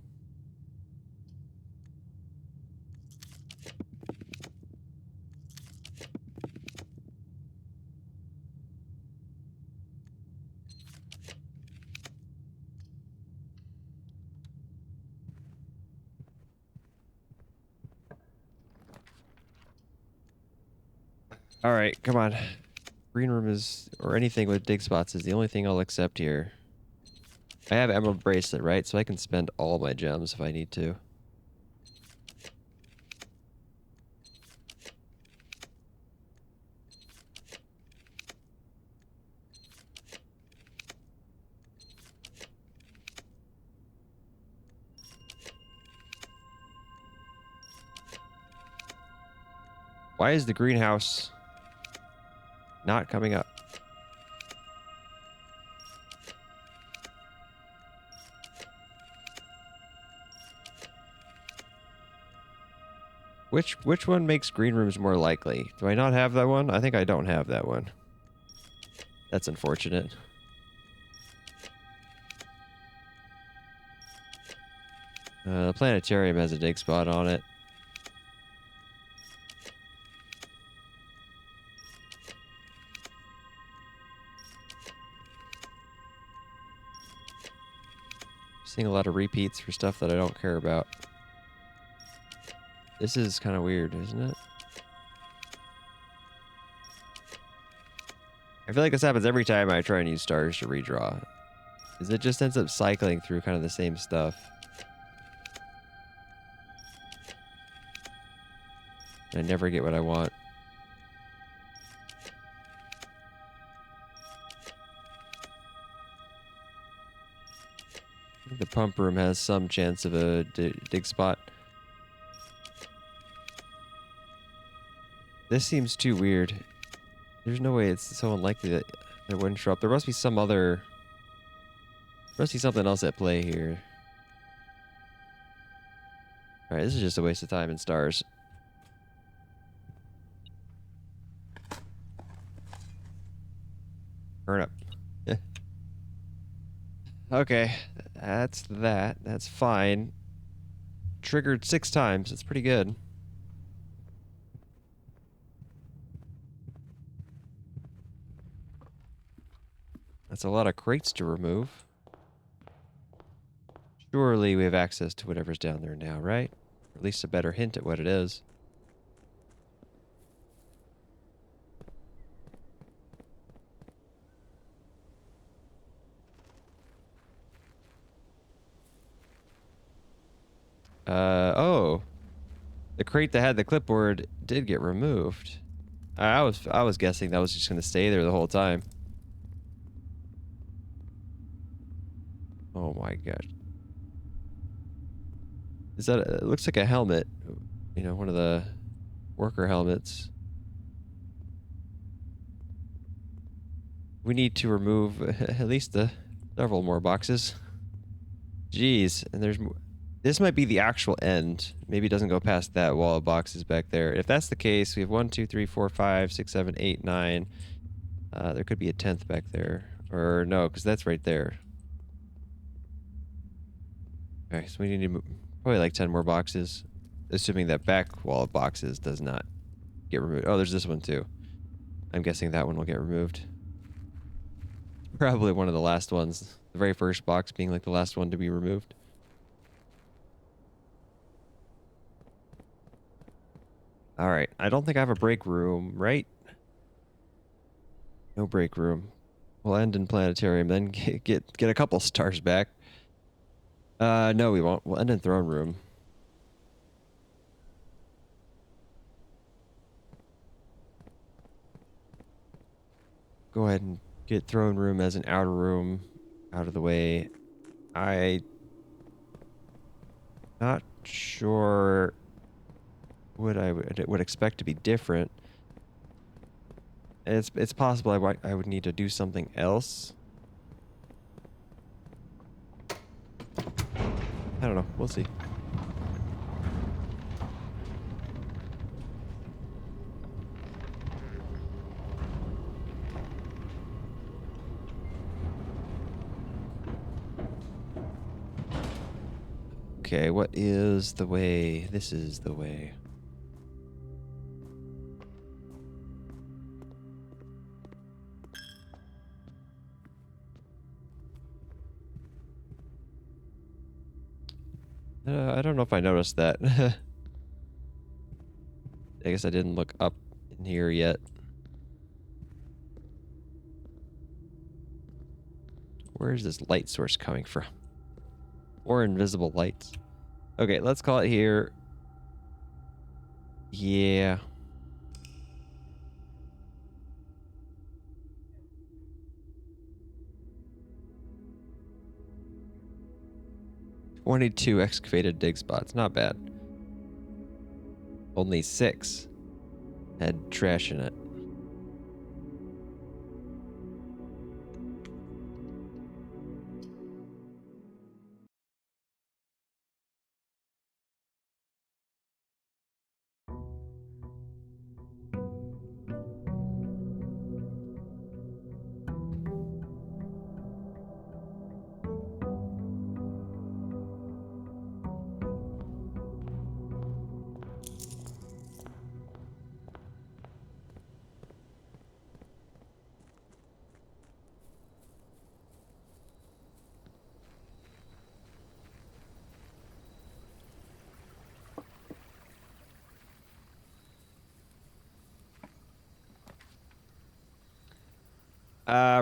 All right, come on. Green room is, or anything with dig spots is the only thing I'll accept here. I have emerald bracelet, right? So I can spend all my gems if I need to. Why is the greenhouse not coming up? Which one makes green rooms more likely? Do I not have that one? I think I don't have that one. That's unfortunate. The planetarium has a dig spot on it. Seeing a lot of repeats for stuff that I don't care about. This is kind of weird, isn't it? I feel like this happens every time I try and use stars to redraw. Is it just ends up cycling through kind of the same stuff. I never get what I want. I think the pump room has some chance of a dig spot. This seems too weird. There's no way it's so unlikely that it wouldn't show up. There must be some other... There must be something else at play here. Alright, this is just a waste of time in stars. Burn up. Okay, that's that. That's fine. Triggered 6 times. That's pretty good. That's a lot of crates to remove. Surely we have access to whatever's down there now, right? Or at least a better hint at what it is. Oh. The crate that had the clipboard did get removed. I was guessing that was just going to stay there the whole time. Oh my god. Is that it looks like a helmet. You know, one of the worker helmets. We need to remove at least several more boxes. Jeez, and there's this might be the actual end. Maybe it doesn't go past that wall of boxes back there. If that's the case, we have 1, 2, 3, 4, 5, 6, 7, 8, 9. There could be a 10th back there. Or no, because that's right there. Okay, so we need to probably like 10 more boxes. Assuming that back wall of boxes does not get removed. Oh, there's this one too. I'm guessing that one will get removed. Probably one of the last ones. The very first box being like the last one to be removed. Alright, I don't think I have a break room, right? No break room. We'll end in planetarium, then get a couple stars back. No, we won't. We'll end in throne room. Go ahead and get throne room as an outer room out of the way. Not sure what I would expect to be different. It's possible I would need to do something else. I don't know. We'll see. Okay, what is the way? This is the way. I don't know if I noticed that. I guess I didn't look up in here yet. Where is this light source coming from? Or invisible lights. Okay, let's call it here. Yeah. Only 2 excavated dig spots. Not bad. Only 6 had trash in it.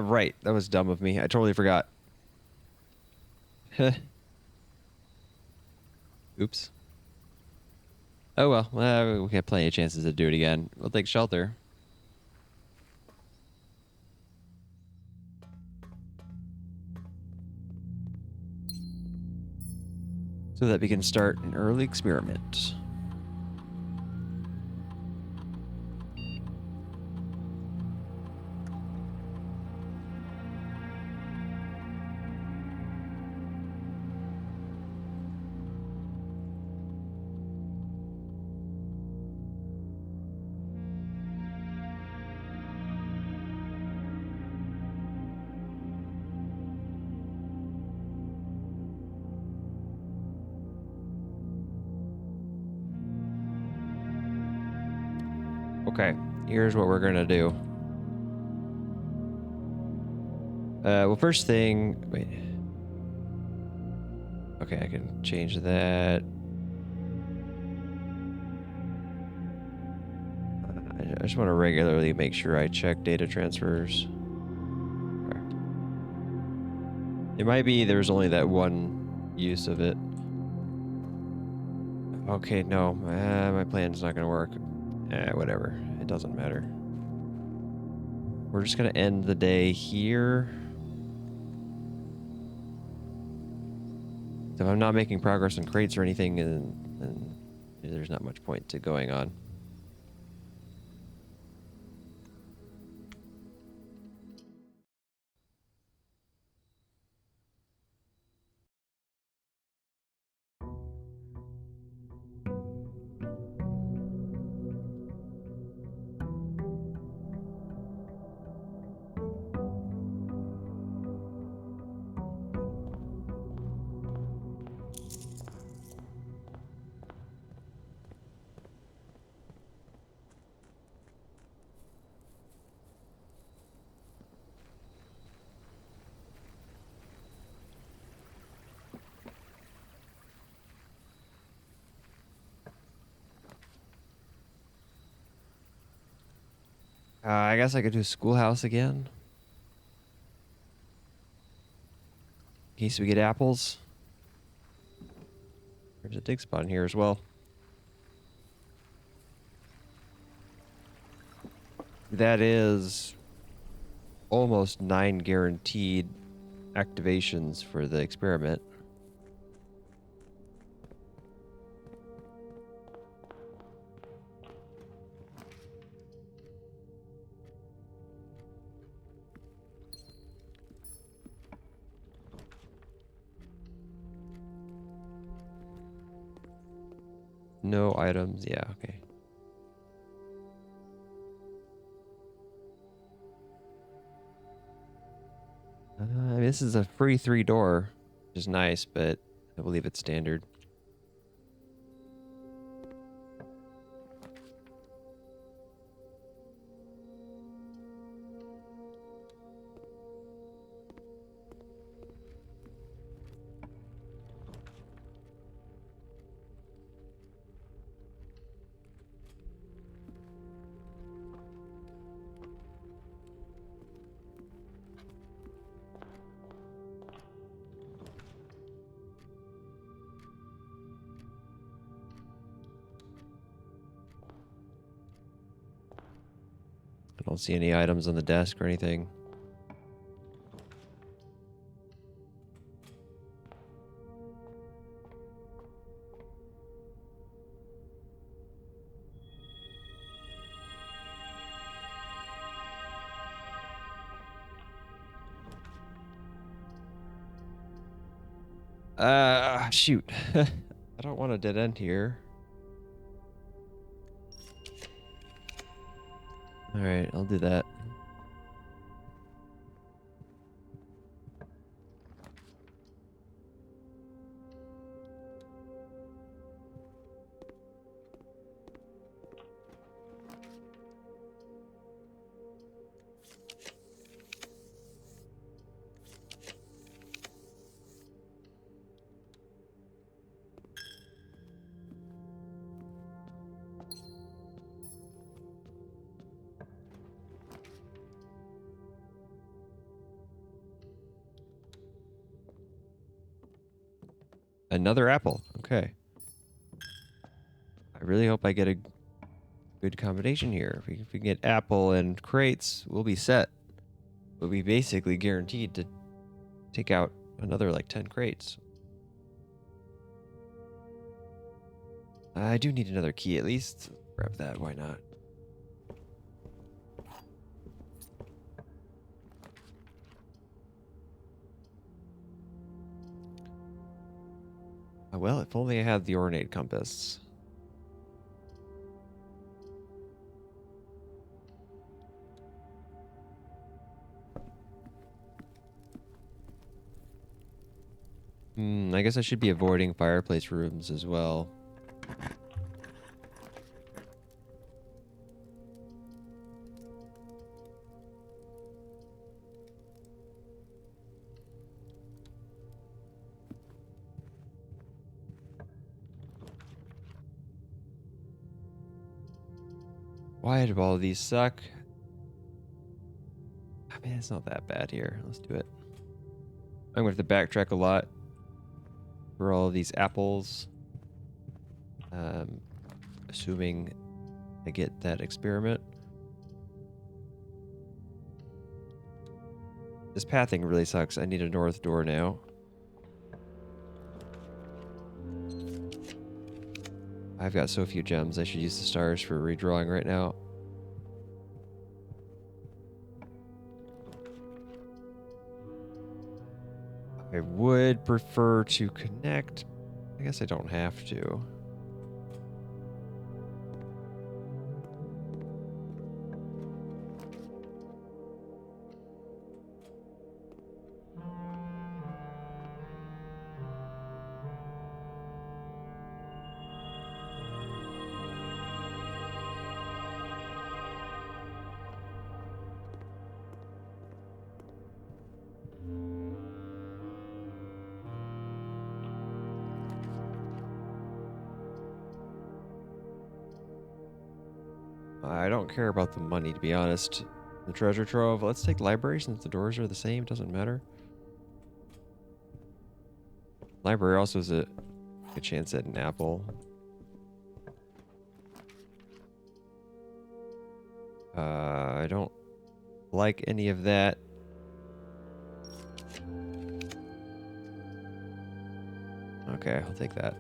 Right. That was dumb of me. I totally forgot. Oops. Oh well. We have plenty of chances to do it again. We'll take shelter. So that we can start an early experiment. Okay, here's what we're gonna do. Well, first thing, wait. Okay, I can change that. I just want to regularly make sure I check data transfers. Okay. It might be there's only that one use of it. Okay, no, my plan's not gonna work. Whatever, it doesn't matter. We're just gonna end the day here. So if I'm not making progress on crates or anything, then there's not much point to going on. I guess I could do schoolhouse again. In case we get apples. There's a dig spot in here as well. That is almost 9 guaranteed activations for the experiment. No items. Yeah, okay. This is a free 3-door, which is nice, but I believe it's standard. Don't see any items on the desk or anything. Shoot. I don't want a dead end here. All right, I'll do that. Another apple. Okay. I really hope I get a good combination here. If we can get apple and crates, we'll be set. We'll be basically guaranteed to take out another like 10 crates. I do need another key at least. Grab that, why not? Well, if only I had the ornate compass. I guess I should be avoiding fireplace rooms as well. Why do all of these suck? I mean, it's not that bad here. Let's do it. I'm going to have to backtrack a lot for all of these apples. Assuming I get that experiment. This pathing really sucks. I need a north door now. I've got so few gems. I should use the stars for redrawing right now. I would prefer to connect. I guess I don't have to. I don't care about the money, to be honest. The treasure trove. Let's take library since the doors are the same. Doesn't matter. Library also has a chance at an apple. I don't like any of that. Okay, I'll take that.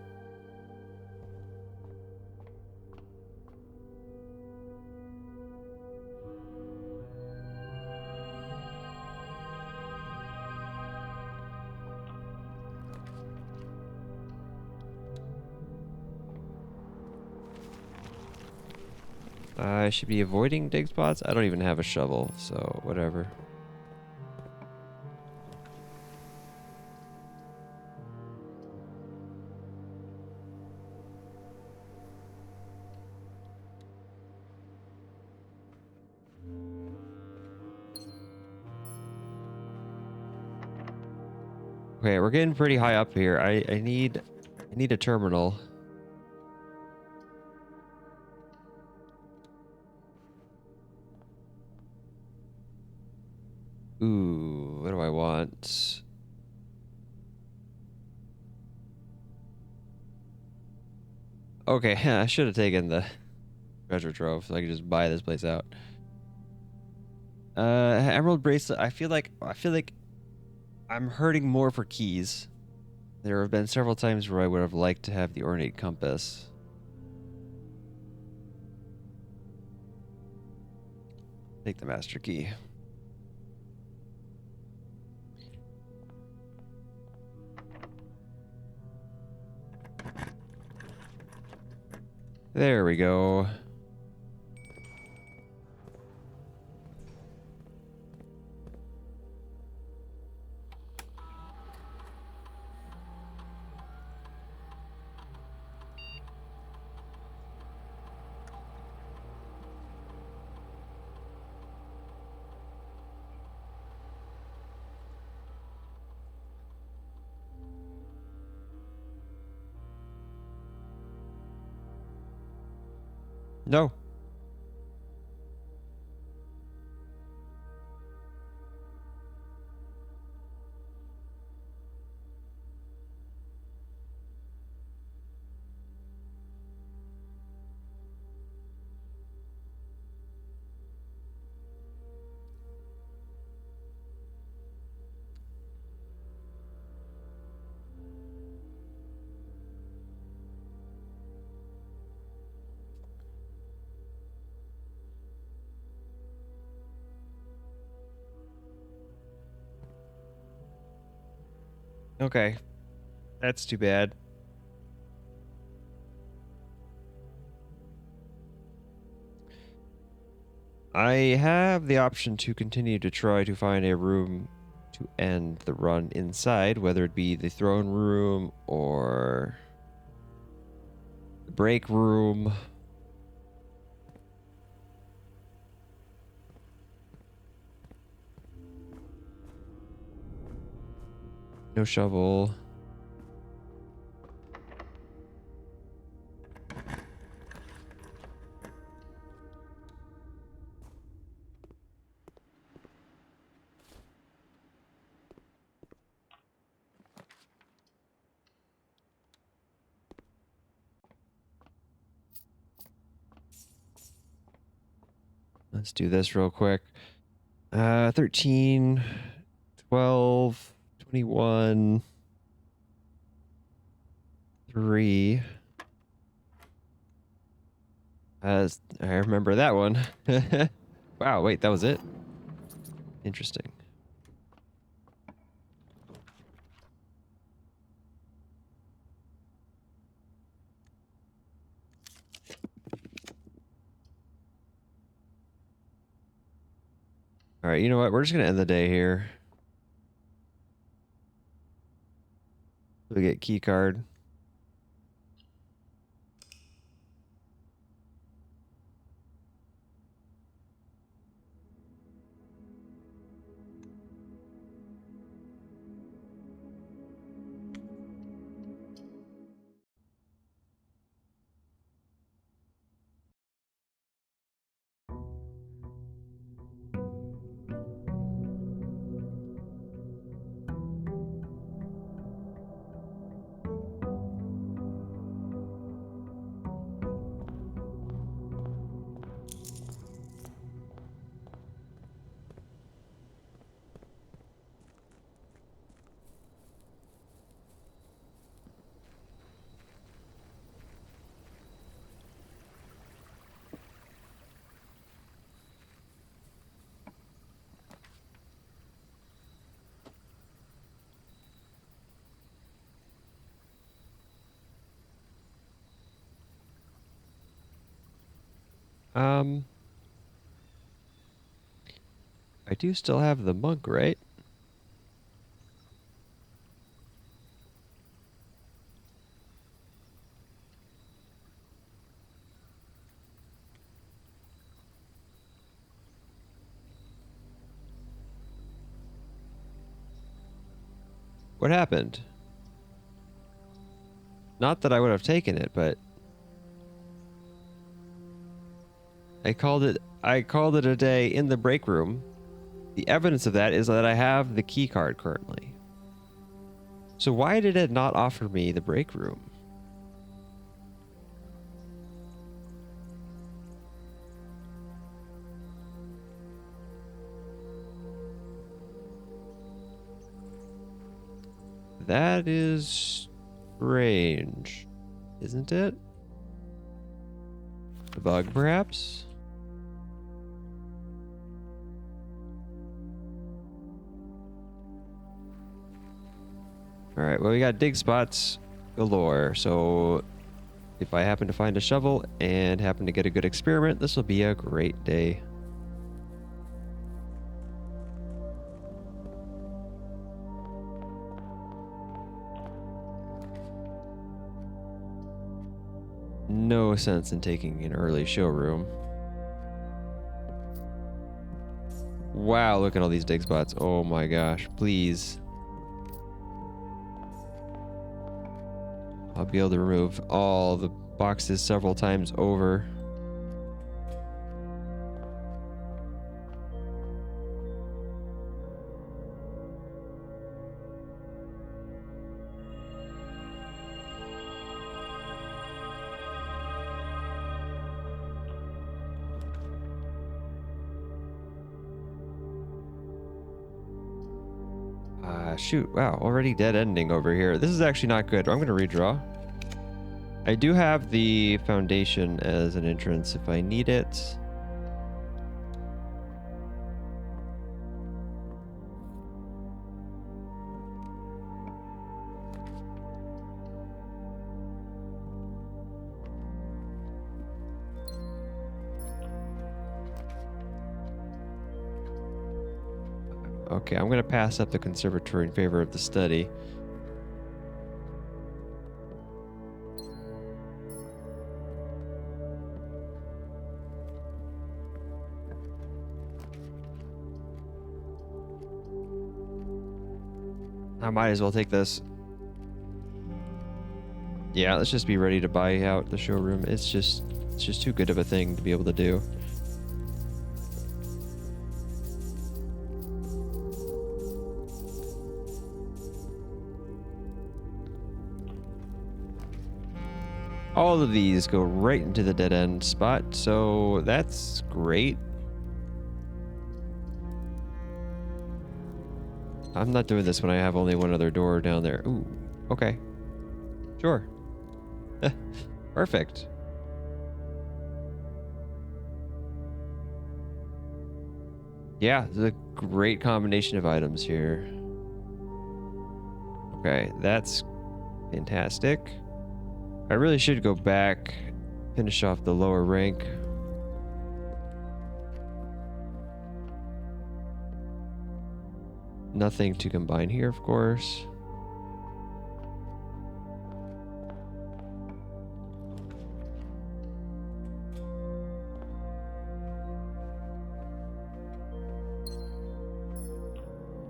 I should be avoiding dig spots. I don't even have a shovel, so whatever. Okay, we're getting pretty high up here. I need a terminal. Ooh, what do I want? Okay, I should have taken the treasure trove so I could just buy this place out. Emerald bracelet. I feel like I'm hurting more for keys. There have been several times where I would have liked to have the ornate compass. Take the master key. There we go. No. Okay. That's too bad. I have the option to continue to try to find a room to end the run inside, whether it be the throne room or the break room. No shovel. Let's do this real quick. 13, 12, 21, 3. As I remember that one. Wow, wait, that was it? Interesting. All right, you know what? We're just going to end the day here. We get key card. Um, I do still have the monk, right? What happened? Not that I would have taken it, but I called it a day in the break room. The evidence of that is that I have the key card currently. So why did it not offer me the break room? That is strange, isn't it? A bug, perhaps? All right, well, we got dig spots galore. So if I happen to find a shovel and happen to get a good experiment, this will be a great day. No sense in taking an early showroom. Wow, look at all these dig spots. Oh my gosh, please. I'll be able to remove all the boxes several times over. Shoot, wow, already dead ending over here. This is actually not good. I'm going to redraw. I do have the foundation as an entrance if I need it. Okay, I'm going to pass up the conservatory in favor of the study. I might as well take this. Yeah, let's just be ready to buy out the showroom. It's just too good of a thing to be able to do. All of these go right into the dead end spot, so that's great. I'm not doing this when I have only one other door down there. Ooh, okay. Sure. Perfect. Yeah, it's a great combination of items here. Okay, that's fantastic. I really should go back, finish off the lower rank. Nothing to combine here, of course.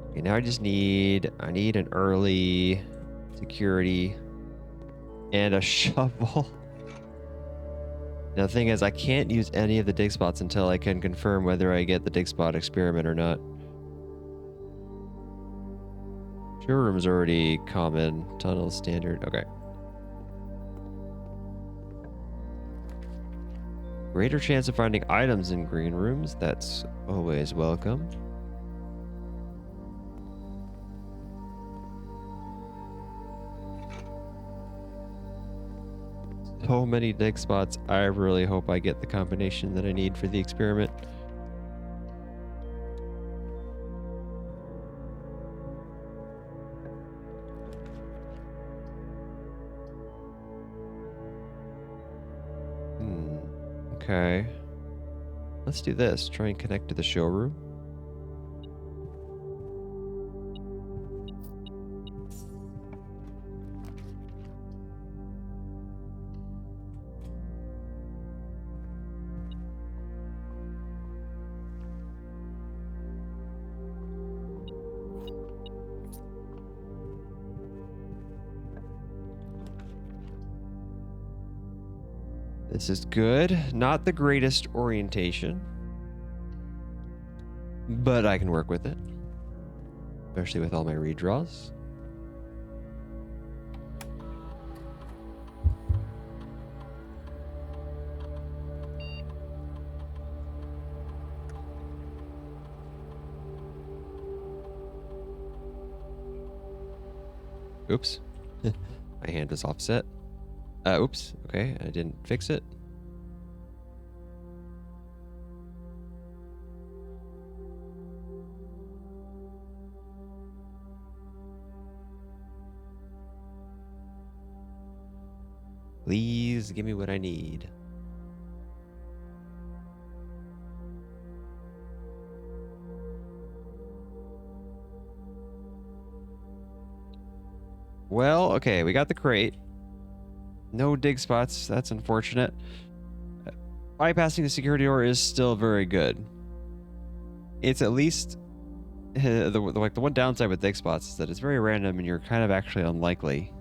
Okay, now I need an early security and a shovel. Now, the thing is, I can't use any of the dig spots until I can confirm whether I get the dig spot experiment or not. Showroom's already common. Tunnel standard. Okay. Greater chance of finding items in green rooms. That's always welcome. So many dig spots. I really hope I get the combination that I need for the experiment. Okay. Let's do this. Try and connect to the showroom. This is good. Not the greatest orientation, but I can work with it, especially with all my redraws. Oops. My hand was offset. Oops. Okay, I didn't fix it. Please give me what I need. Well, okay, we got the crate. No dig spots. That's unfortunate. Bypassing the security door is still very good. It's at least the one downside with dig spots is that it's very random and you're kind of actually unlikely.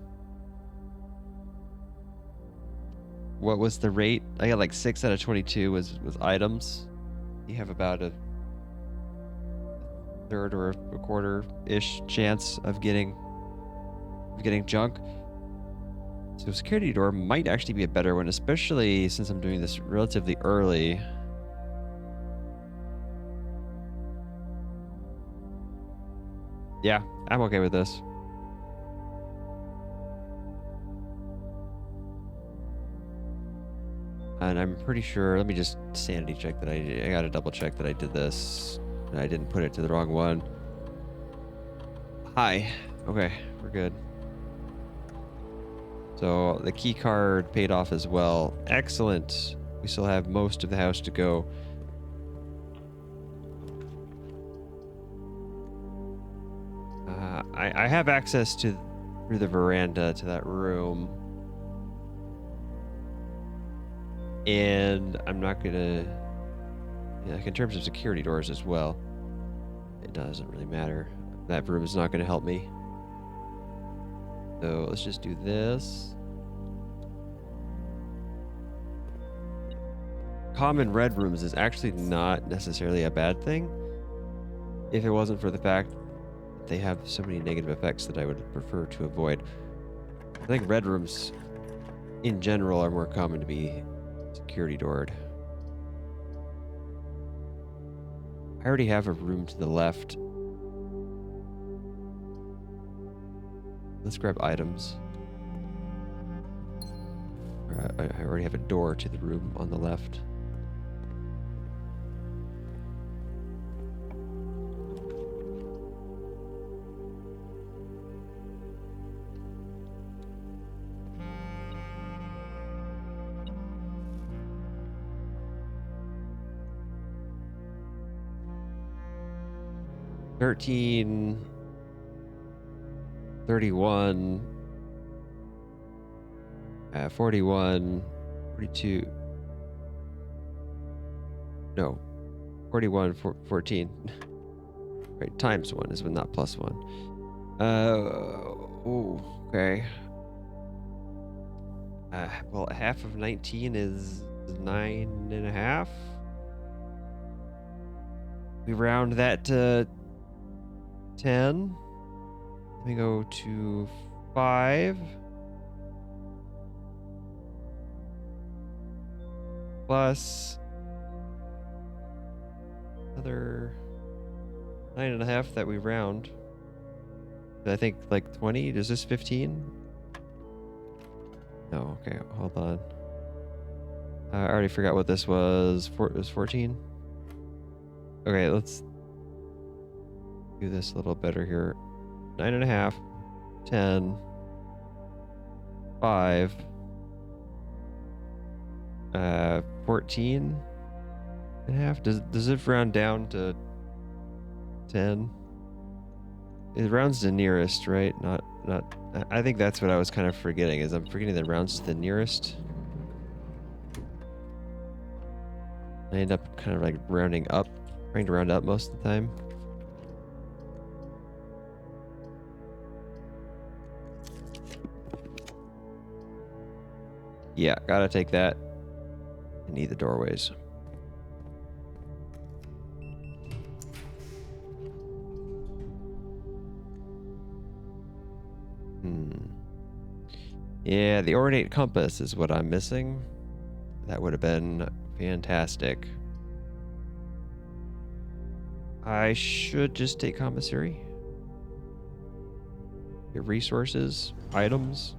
What was the rate? I got like 6 out of 22 was items. You have about a third or a quarter-ish chance of getting junk. So security door might actually be a better one, especially since I'm doing this relatively early. Yeah, I'm okay with this. And I'm pretty sure, let me just sanity check that I gotta double check that I did this. I didn't put it to the wrong one. Hi. Okay, we're good. So the key card paid off as well. Excellent. We still have most of the house to go. I have access to through the veranda to that room. And I'm not gonna, like in terms of security doors as well, it doesn't really matter. That room is not gonna help me. So let's just do this. Common red rooms is actually not necessarily a bad thing if it wasn't for the fact that they have so many negative effects that I would prefer to avoid. I think red rooms in general are more common to be security doored. I already have a room to the left. Let's grab items. I already have a door to the room on the left. $13, $31, 41, 42. No, 41, 14. Right, times 1 is not plus 1. Oh, okay. Well, half of 19 is 9.5. We round that to 10. Let me go to 5. Plus another 9.5 that we round. I think like 20. Is this 15? No, okay, hold on. I already forgot what this was. It was 14. Okay, let's do this a little better here. 9.5, 10, 5, 14.5. Does it round down to 10? It rounds to nearest, right? Not. I think that's what I was kind of forgetting. Is I'm forgetting that it rounds to the nearest. I end up kind of like rounding up, trying to round up most of the time. Yeah, gotta take that. I need the doorways. Yeah, the ornate compass is what I'm missing. That would have been fantastic. I should just take commissary. Your resources, items.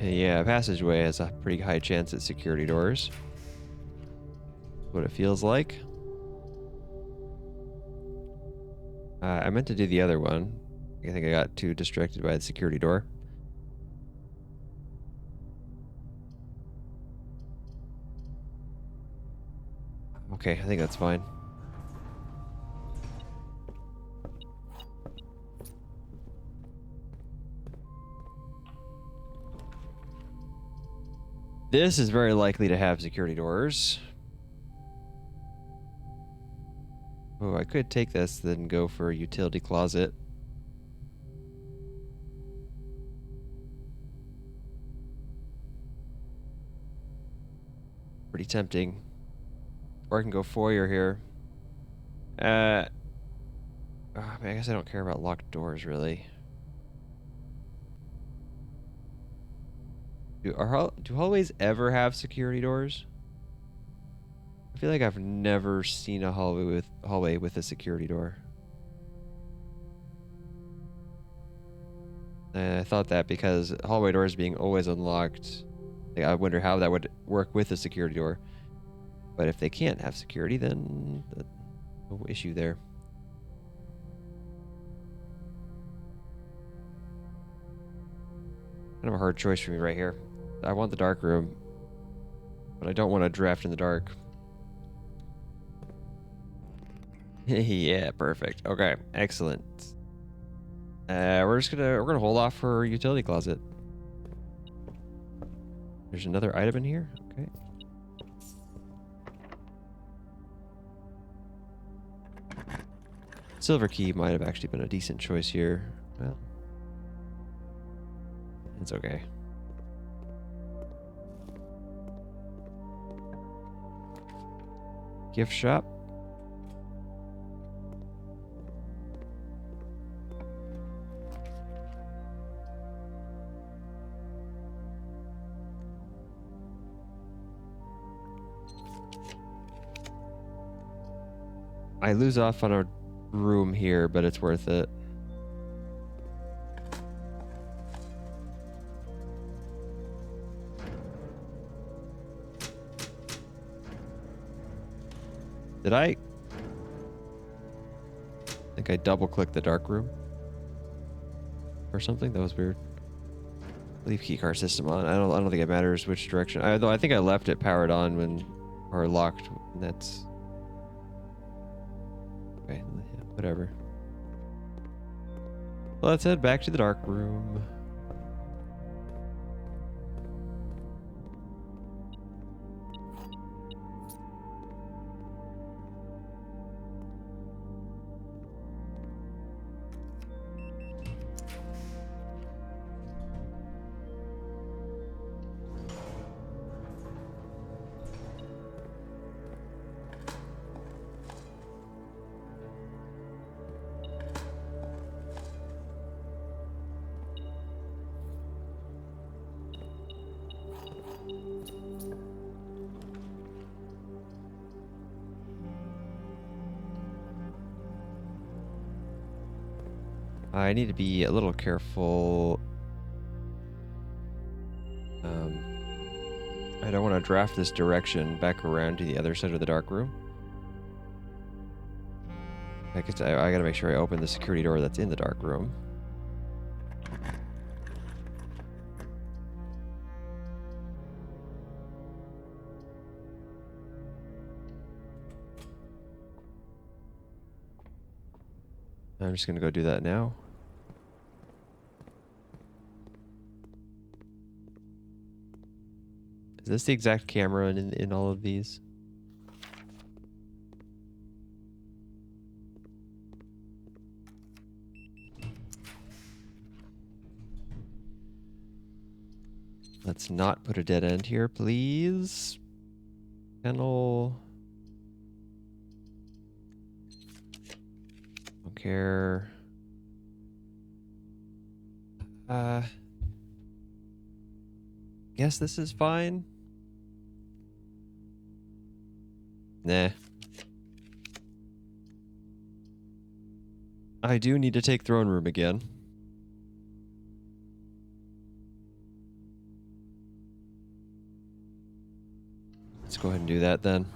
Yeah, passageway has a pretty high chance at security doors. What it feels like. I meant to do the other one. I think I got too distracted by the security door. Okay, I think that's fine. This is very likely to have security doors. Oh, I could take this, then go for a utility closet. Pretty tempting. Or I can go foyer here. I guess I don't care about locked doors, really. Do hallways ever have security doors? I feel like I've never seen a hallway with a security door. I thought that because hallway doors being always unlocked, like, I wonder how that would work with a security door. But if they can't have security, then no issue there. Kind of a hard choice for me right here. I want the dark room, but I don't want to draft in the dark. Yeah, perfect. Okay, excellent. We're gonna hold off for utility closet. There's another item in here. Okay. Silver key might have actually been a decent choice here. Well, it's okay. Gift shop. I lose off on a room here, but it's worth it. Did I think I double clicked the dark room or something? That was weird. Leave keycard system on. I don't think it matters which direction. Though I think I left it powered on when or locked. That's okay. Whatever. Well, let's head back to the dark room. I need to be a little careful. I don't want to draft this direction back around to the other side of the dark room. I guess I gotta make sure I open the security door that's in the dark room. I'm just gonna go do that now. Is this the exact camera in all of these? Let's not put a dead end here, please. Panel. Don't care. Guess this is fine. Nah. I do need to take throne room again. Let's go ahead and do that then.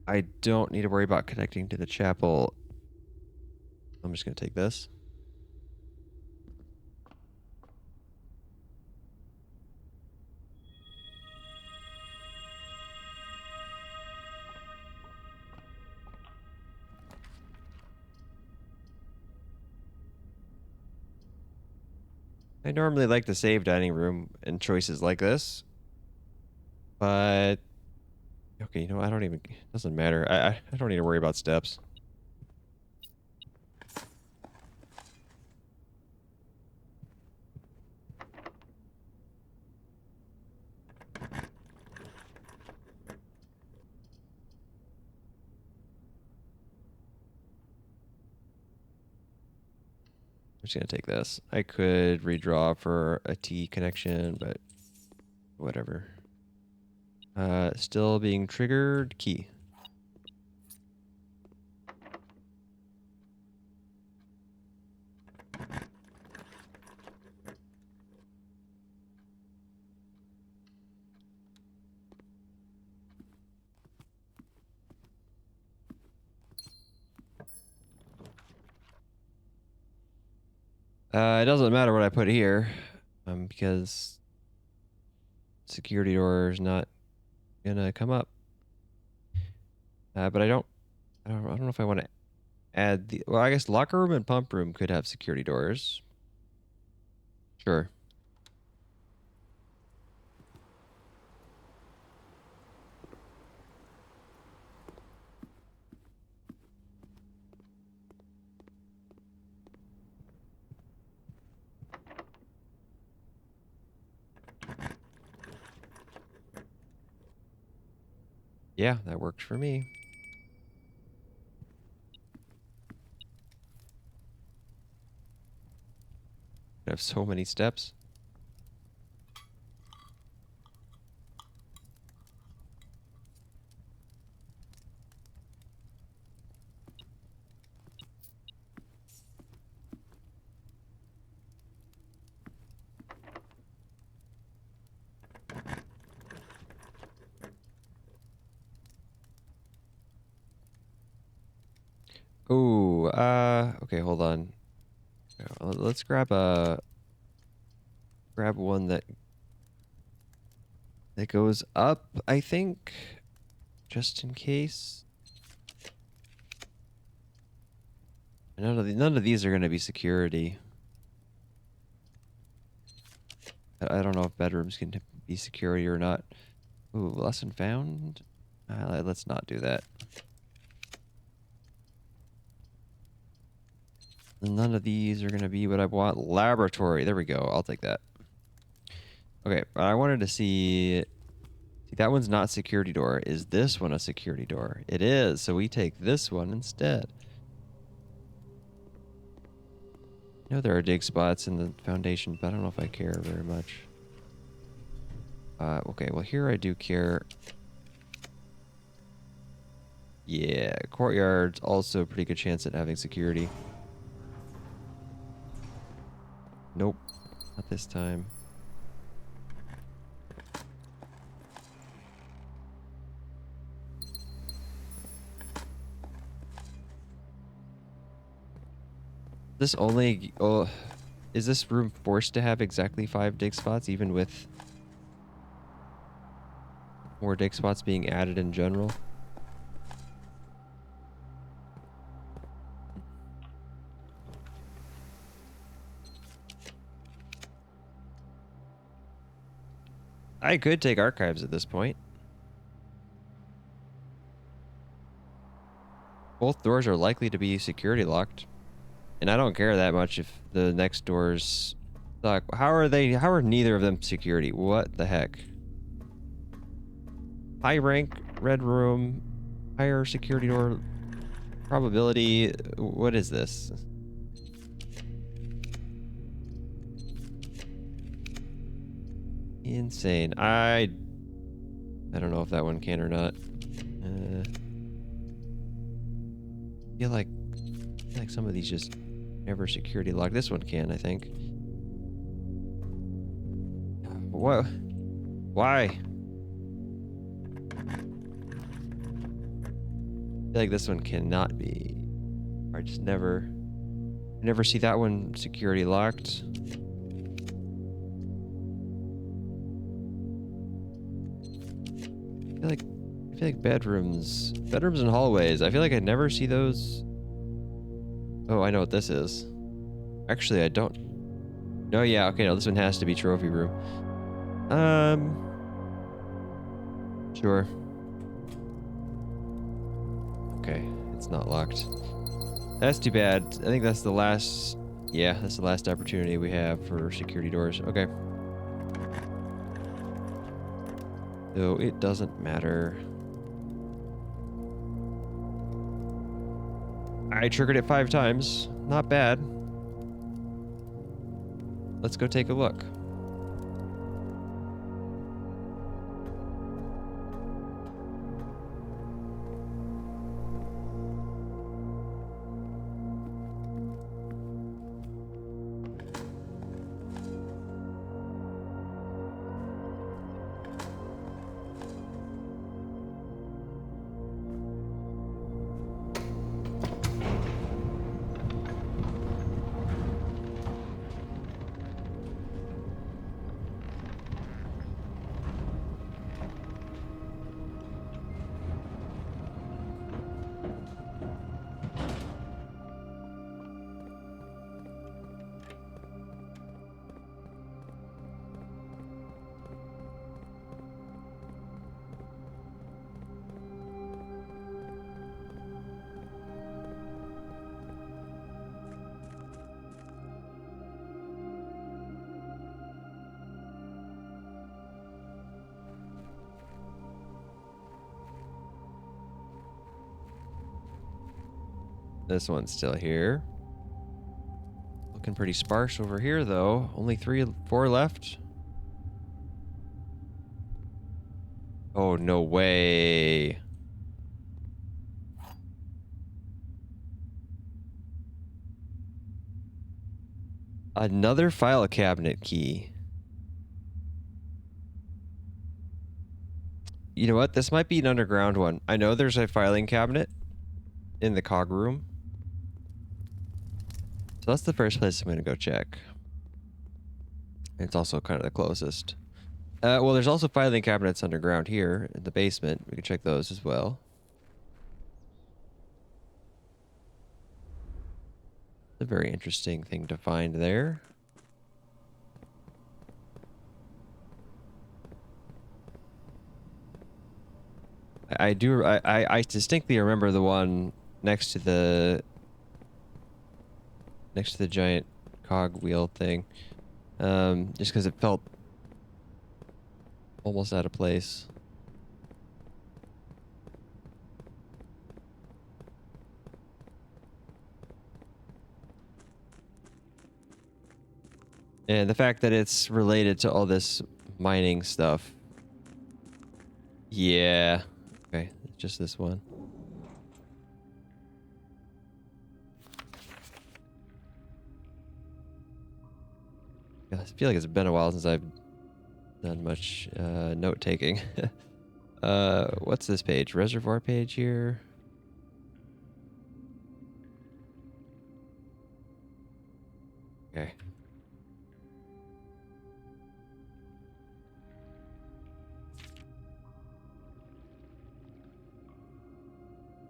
I don't need to worry about connecting to the chapel. I'm just going to take this. I normally like to save dining room in choices like this. But okay, you know, I don't even, it doesn't matter. I don't need to worry about steps. I'm just gonna take this. I could redraw for a T connection, but whatever. Still being triggered. Key. It doesn't matter what I put here, because security door is not gonna come up. But I don't know if I want to add the. Well, I guess locker room and pump room could have security doors. Sure. Yeah, that worked for me. I have so many steps. Oh, okay, hold on. Let's grab one that goes up, I think, just in case. None of these are going to be security. I don't know if bedrooms can be security or not. Ooh, lesson found? Let's not do that. None of these are going to be what I want. Laboratory. There we go. I'll take that. Okay, I wanted to see that one's not security door. Is this one a security door? It is, so we take this one instead. I know there are dig spots in the foundation, but I don't know if I care very much. Okay, well here I do care. Yeah, courtyard's also a pretty good chance at having security. Nope, not this time. This only, oh, is this room forced to have exactly 5 dig spots, even with more dig spots being added in general? I could take archives at this point. Both doors are likely to be security locked. And I don't care that much if the next doors suck. How are neither of them security? What the heck? High rank, red room, higher security door probability. What is this? Insane. I don't know if that one can or not. I feel like some of these just never security lock. This one can, I think. What? Why? I feel like this one cannot be. I just never see that one security locked. I feel like bedrooms and hallways. I feel like I never see those. Oh, I know what this is. Actually, I don't. No, yeah, okay, no, this one has to be trophy room. Sure. Okay, it's not locked. That's too bad. I think that's the last. Yeah, that's the last opportunity we have for security doors. Okay. So it doesn't matter. I triggered it 5 times. Not bad. Let's go take a look. This one's still here. Looking pretty sparse over here, though. Only 4 left. Oh, no way. Another file cabinet key. You know what? This might be an underground one. I know there's a filing cabinet in the cog room. So that's the first place I'm going to go check. It's also kind of the closest. Well, there's also filing cabinets underground here in the basement. We can check those as well. It's a very interesting thing to find there. I distinctly remember the one next to the giant cog wheel thing. Just because it felt almost out of place. And the fact that it's related to all this mining stuff. Yeah. Okay, just this one. I feel like it's been a while since I've done much note taking. What's this page? Reservoir page here. Okay.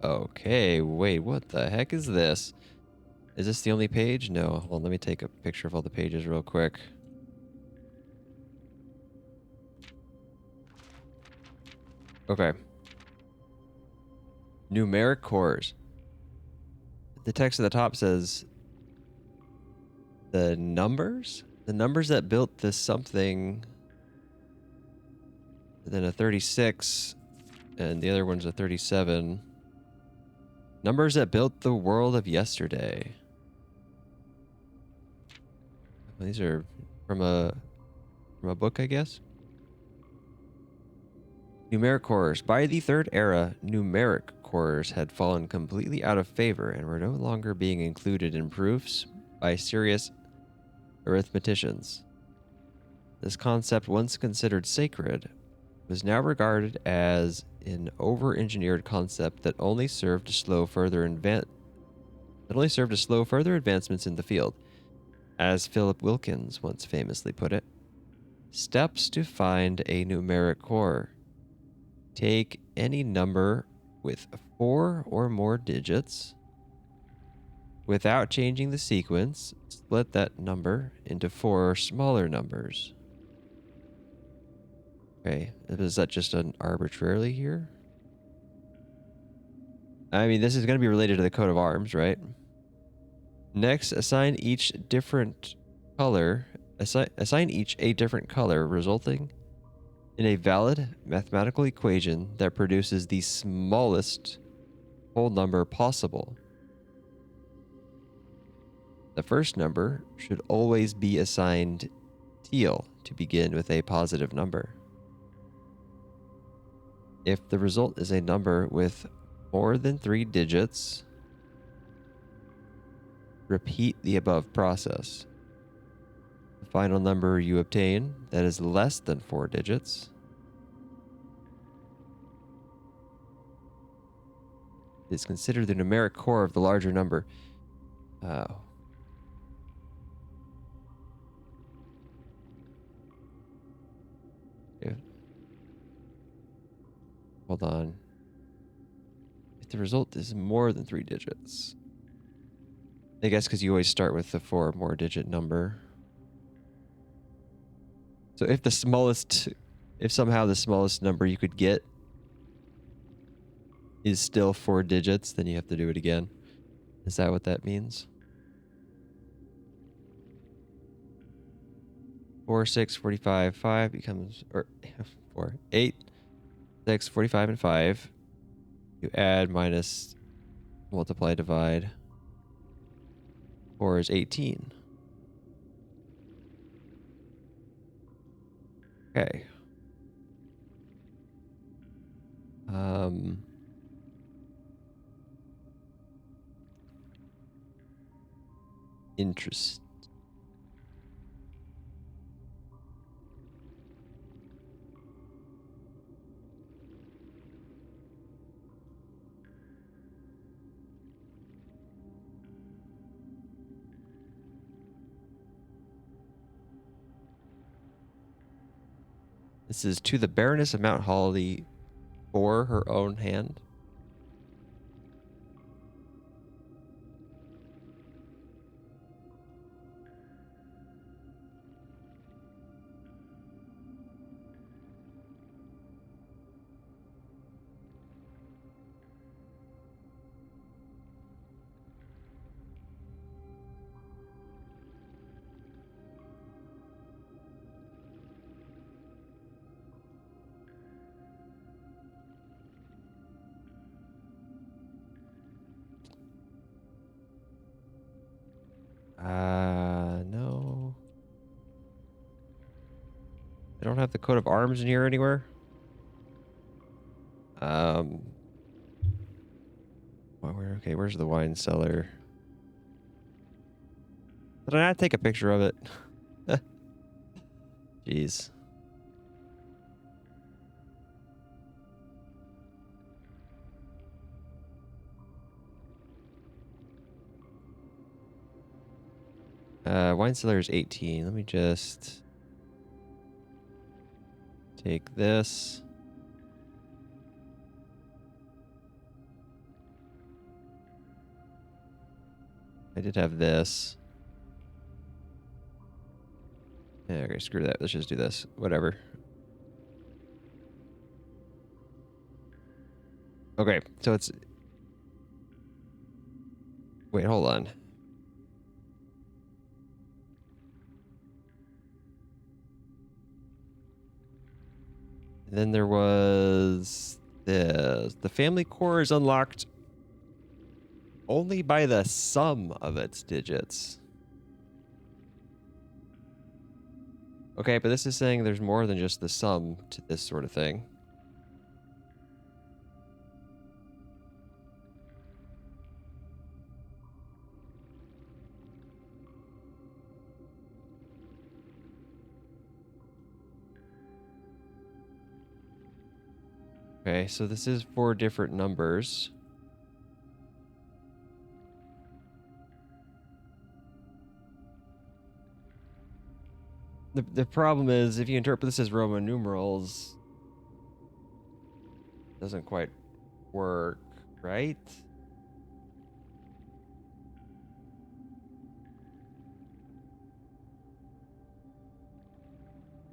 Okay, wait, what the heck is this? Is this the only page? No. Well, let me take a picture of all the pages real quick. Okay. Numeric cores. The text at the top says the numbers? The numbers that built this something. And then a 36. and the other one's a 37. Numbers that built the world of yesterday. These are from a book, I guess. Numeric horrors. By the Third Era, numeric horrors had fallen completely out of favor and were no longer being included in proofs by serious arithmeticians. This concept, once considered sacred, was now regarded as an over-engineered concept that only served to slow further advancements in the field. As Philip Wilkins once famously put it, steps to find a numeric core. Take any number with 4 or more digits. Without changing the sequence, split that number into 4 smaller numbers. Okay, is that just an arbitrarily here? I mean, this is going to be related to the coat of arms, right? Next, assign each a different color, resulting in a valid mathematical equation that produces the smallest whole number possible. The first number should always be assigned teal to begin with a positive number. If the result is a number with more than 3 digits, repeat the above process. The final number you obtain that is less than 4 digits is considered the numeric core of the larger number. Oh. Yeah. Hold on. If the result is more than 3 digits. I guess because you always start with the 4 more digit number. So if somehow the smallest number you could get is still 4 digits, then you have to do it again. Is that what that means? 4, 6, 45, 5 becomes, or 4, 8, 6, 45, and 5. You add, minus, multiply, divide. 4 is 18. Okay. Interest. This is to the Baroness of Mount Holly for her own hand. No. I don't have the coat of arms in here anywhere. Okay, where's the wine cellar? Did I not take a picture of it? Jeez. Wine cellar is 18. Let me just take this. I did have this. Yeah, okay, screw that. Let's just do this. Whatever. Okay, so it's... Wait, hold on. Then there was this. The family core is unlocked only by the sum of its digits. Okay, but this is saying there's more than just the sum to this sort of thing. Okay, so this is 4 different numbers. The problem is, if you interpret this as Roman numerals, it doesn't quite work, right?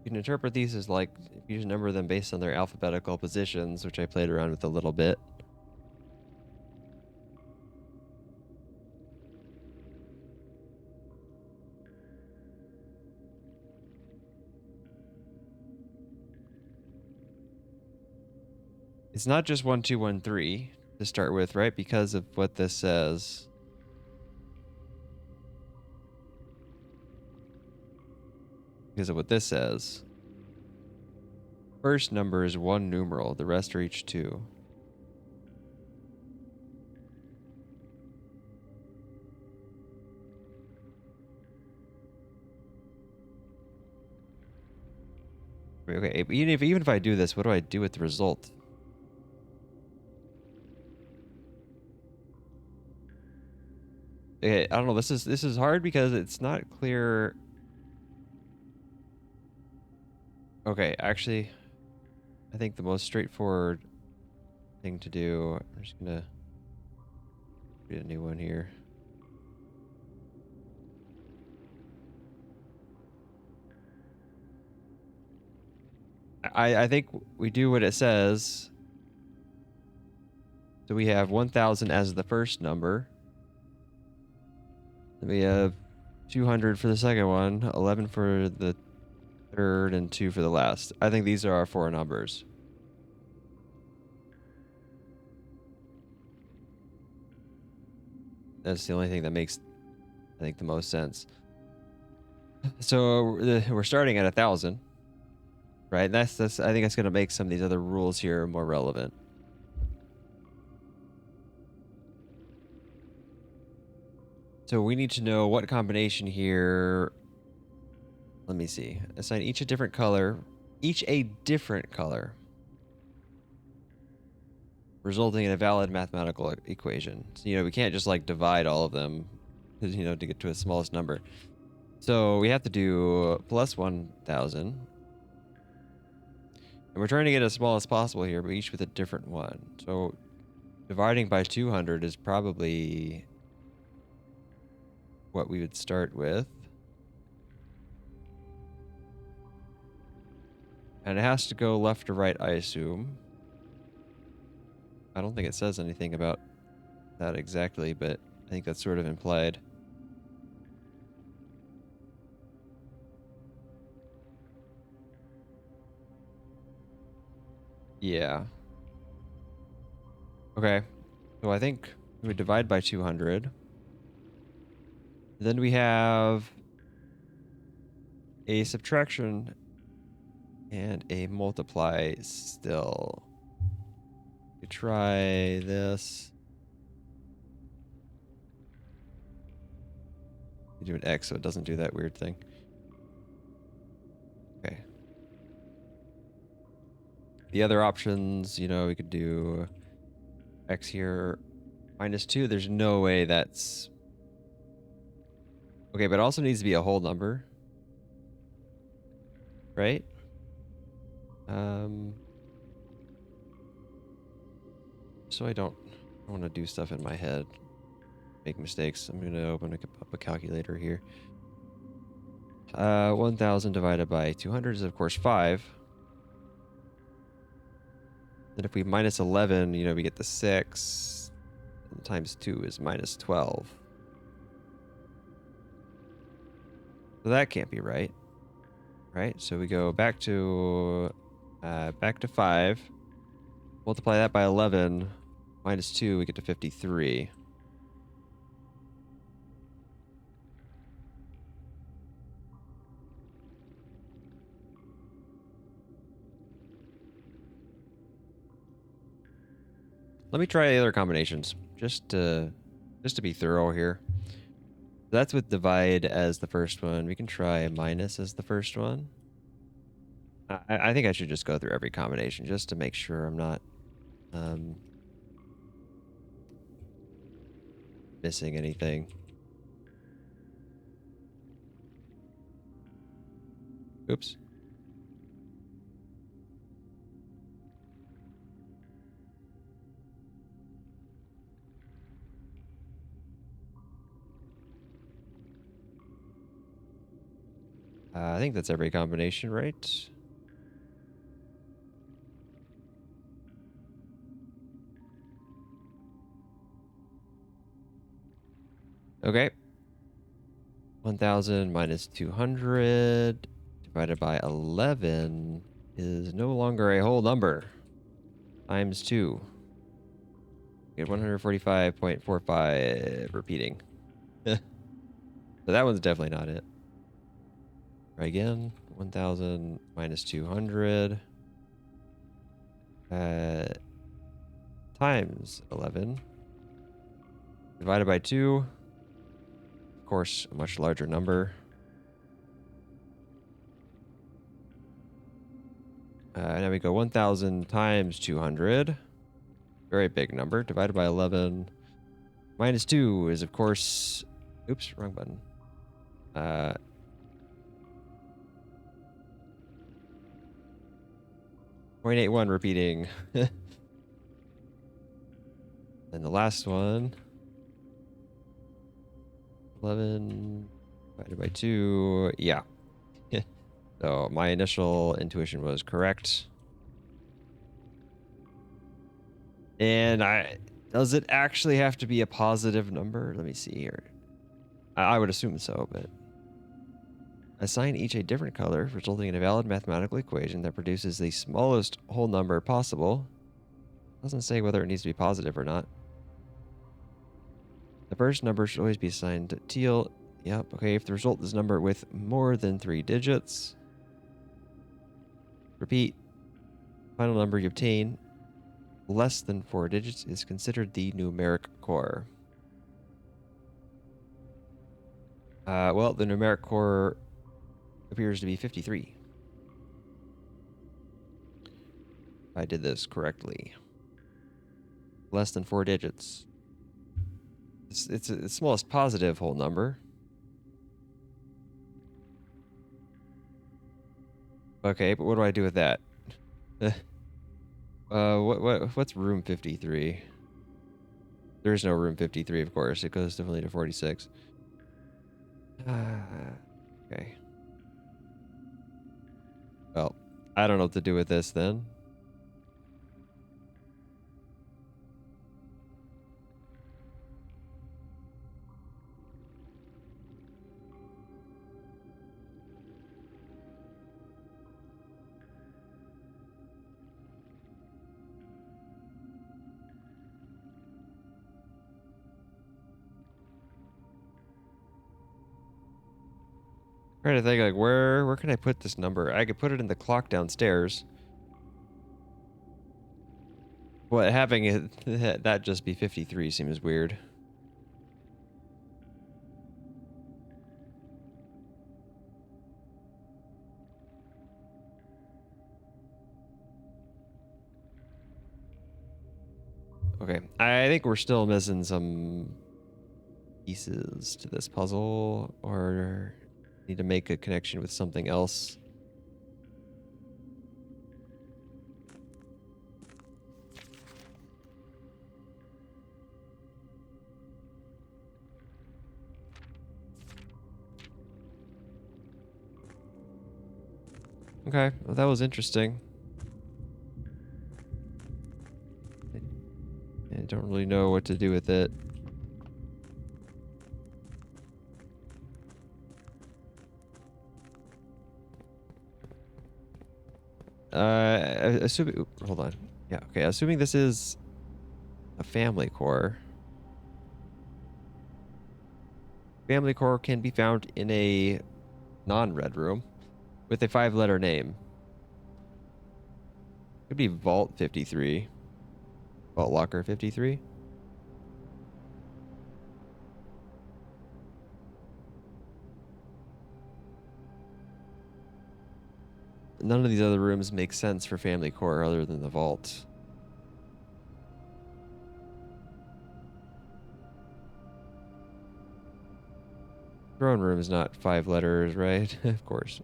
You can interpret these as like, if you just number them based on their alphabetical positions, which I played around with a little bit. It's not just 1, 2, 1, 3 to start with, right? Because of what this says. Because of what this says. First number is 1 numeral. The rest are each 2. Okay, but even if I do this, what do I do with the result? Okay, I don't know. This is hard because it's not clear. Okay, actually, I think the most straightforward thing to do. I'm just gonna create a new one here. I think we do what it says. So we have 1,000 as the first number. Then we have 200 for the second one, 11 for the third, and 2 for the last. I think these are our 4 numbers. That's the only thing that makes, I think, the most sense. So we're starting at 1,000, right? That's I think that's going to make some of these other rules here more relevant. So we need to know what combination here. Let me see. Assign each a different color. Each a different color. Resulting in a valid mathematical equation. So, we can't just like divide all of them, to get to a smallest number. So we have to do plus 1,000. And we're trying to get as small as possible here, but each with a different one. So dividing by 200 is probably what we would start with. And it has to go left to right, I assume. I don't think it says anything about that exactly, but I think that's sort of implied. Yeah. Okay. So I think we would divide by 200. Then we have a subtraction and a multiply still. We try this. You do an X so it doesn't do that weird thing. Okay. The other options, we could do X here minus 2. There's no way that's... Okay, but it also needs to be a whole number. Right? So I don't want to do stuff in my head. Make mistakes. I'm going to open up a calculator here. 1,000 divided by 200 is, of course, 5. Then if we minus 11, we get the 6. And times 2 is minus 12. So that can't be right. Right? So we go back to 5. Multiply that by 11. Minus 2, we get to 53. Let me try the other combinations, just to be thorough here. That's with divide as the first one. We can try minus as the first one. I think I should just go through every combination just to make sure I'm not missing anything. Oops. I think that's every combination, right? Okay. 1000 minus 200 divided by 11 is no longer a whole number. Times 2. Get 145.45 repeating. So that one's definitely not it. Try again. 1000 minus 200 times 11 divided by 2. Of course, a much larger number. Now we go 1000 times 200. Very big number. Divided by 11. Minus 2 is, of course... Oops, wrong button. 0.81 repeating. And the last one. 11 divided by 2. Yeah. So my initial intuition was correct. And does it actually have to be a positive number? Let me see here. I would assume so, but assign each a different color, resulting in a valid mathematical equation that produces the smallest whole number possible. Doesn't say whether it needs to be positive or not. The first number should always be assigned to teal. Yep, okay, if the result is a number with more than 3 digits. Repeat. Final number you obtain less than 4 digits is considered the numeric core. Well, the numeric core appears to be 53. If I did this correctly. Less than 4 digits. It's the smallest positive whole number. Okay, but what do I do with that? What's room 53? There's no room 53, of course. It goes definitely to 46. Okay. Well, I don't know what to do with this then. Trying to think, like, where can I put this number? I could put it in the clock downstairs. What, having it that just be 53 seems weird. Okay, I think we're still missing some pieces to this puzzle, or need to make a connection with something else. Okay, well, that was interesting. I don't really know what to do with it. Assuming, hold on. Yeah, okay, assuming this is a family core. Family core can be found in a non-red room with a 5-letter name. Could be Vault 53. Vault Locker 53. None of these other rooms make sense for family core other than the vault. Throne room is not 5 letters, right? Of course.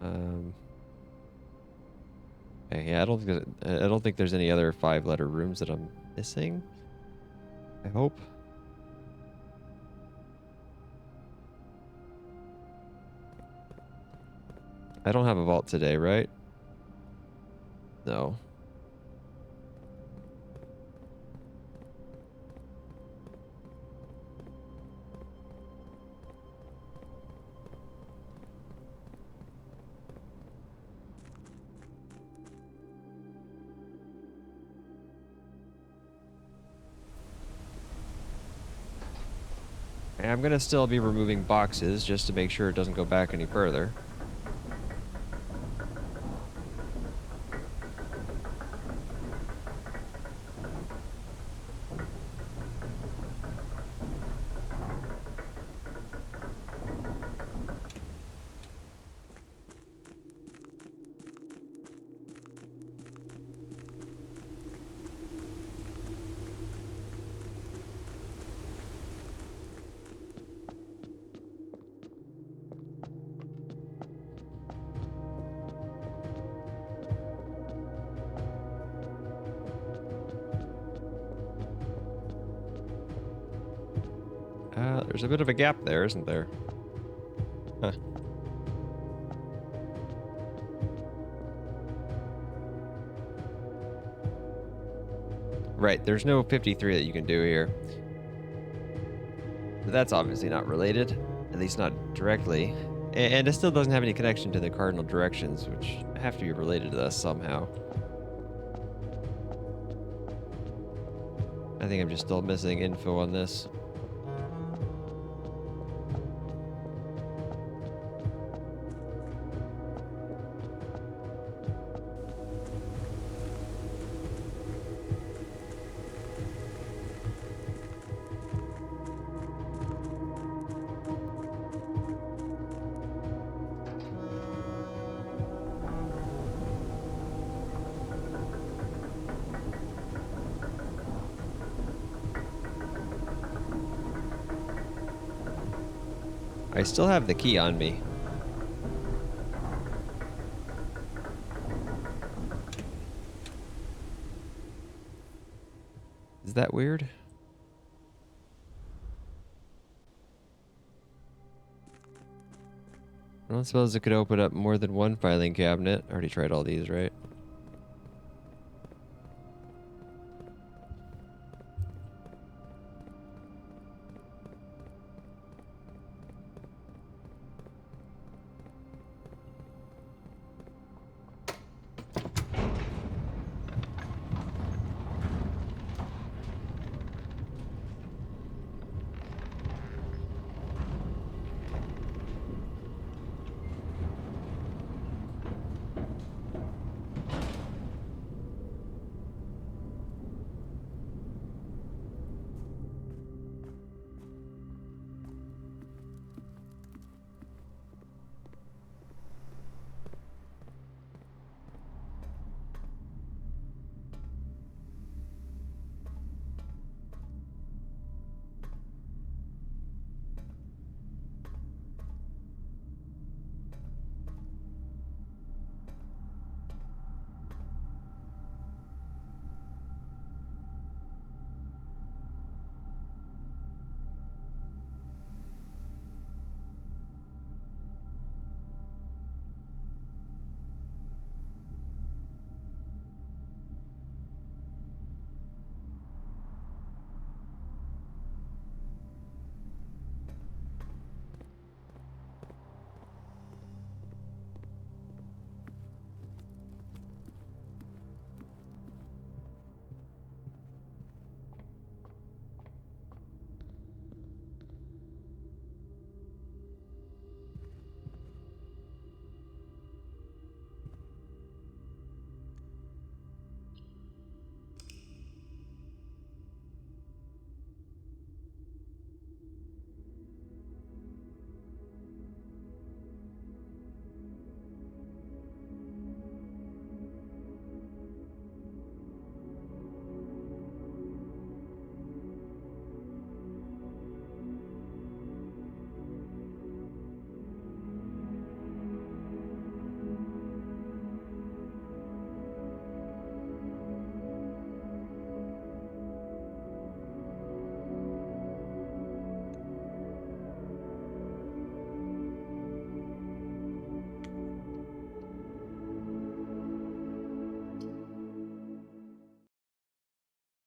Okay, yeah, I don't think there's any other 5-letter rooms that I'm missing. I hope. I don't have a vault today, right? No. I'm gonna still be removing boxes just to make sure it doesn't go back any further. There's a bit of a gap there, isn't there? Huh. Right, there's no 53 that you can do here. But that's obviously not related, at least not directly. And it still doesn't have any connection to the cardinal directions, which have to be related to us somehow. I think I'm just still missing info on this. I still have the key on me. Is that weird? I don't suppose it could open up more than one filing cabinet. I already tried all these, right?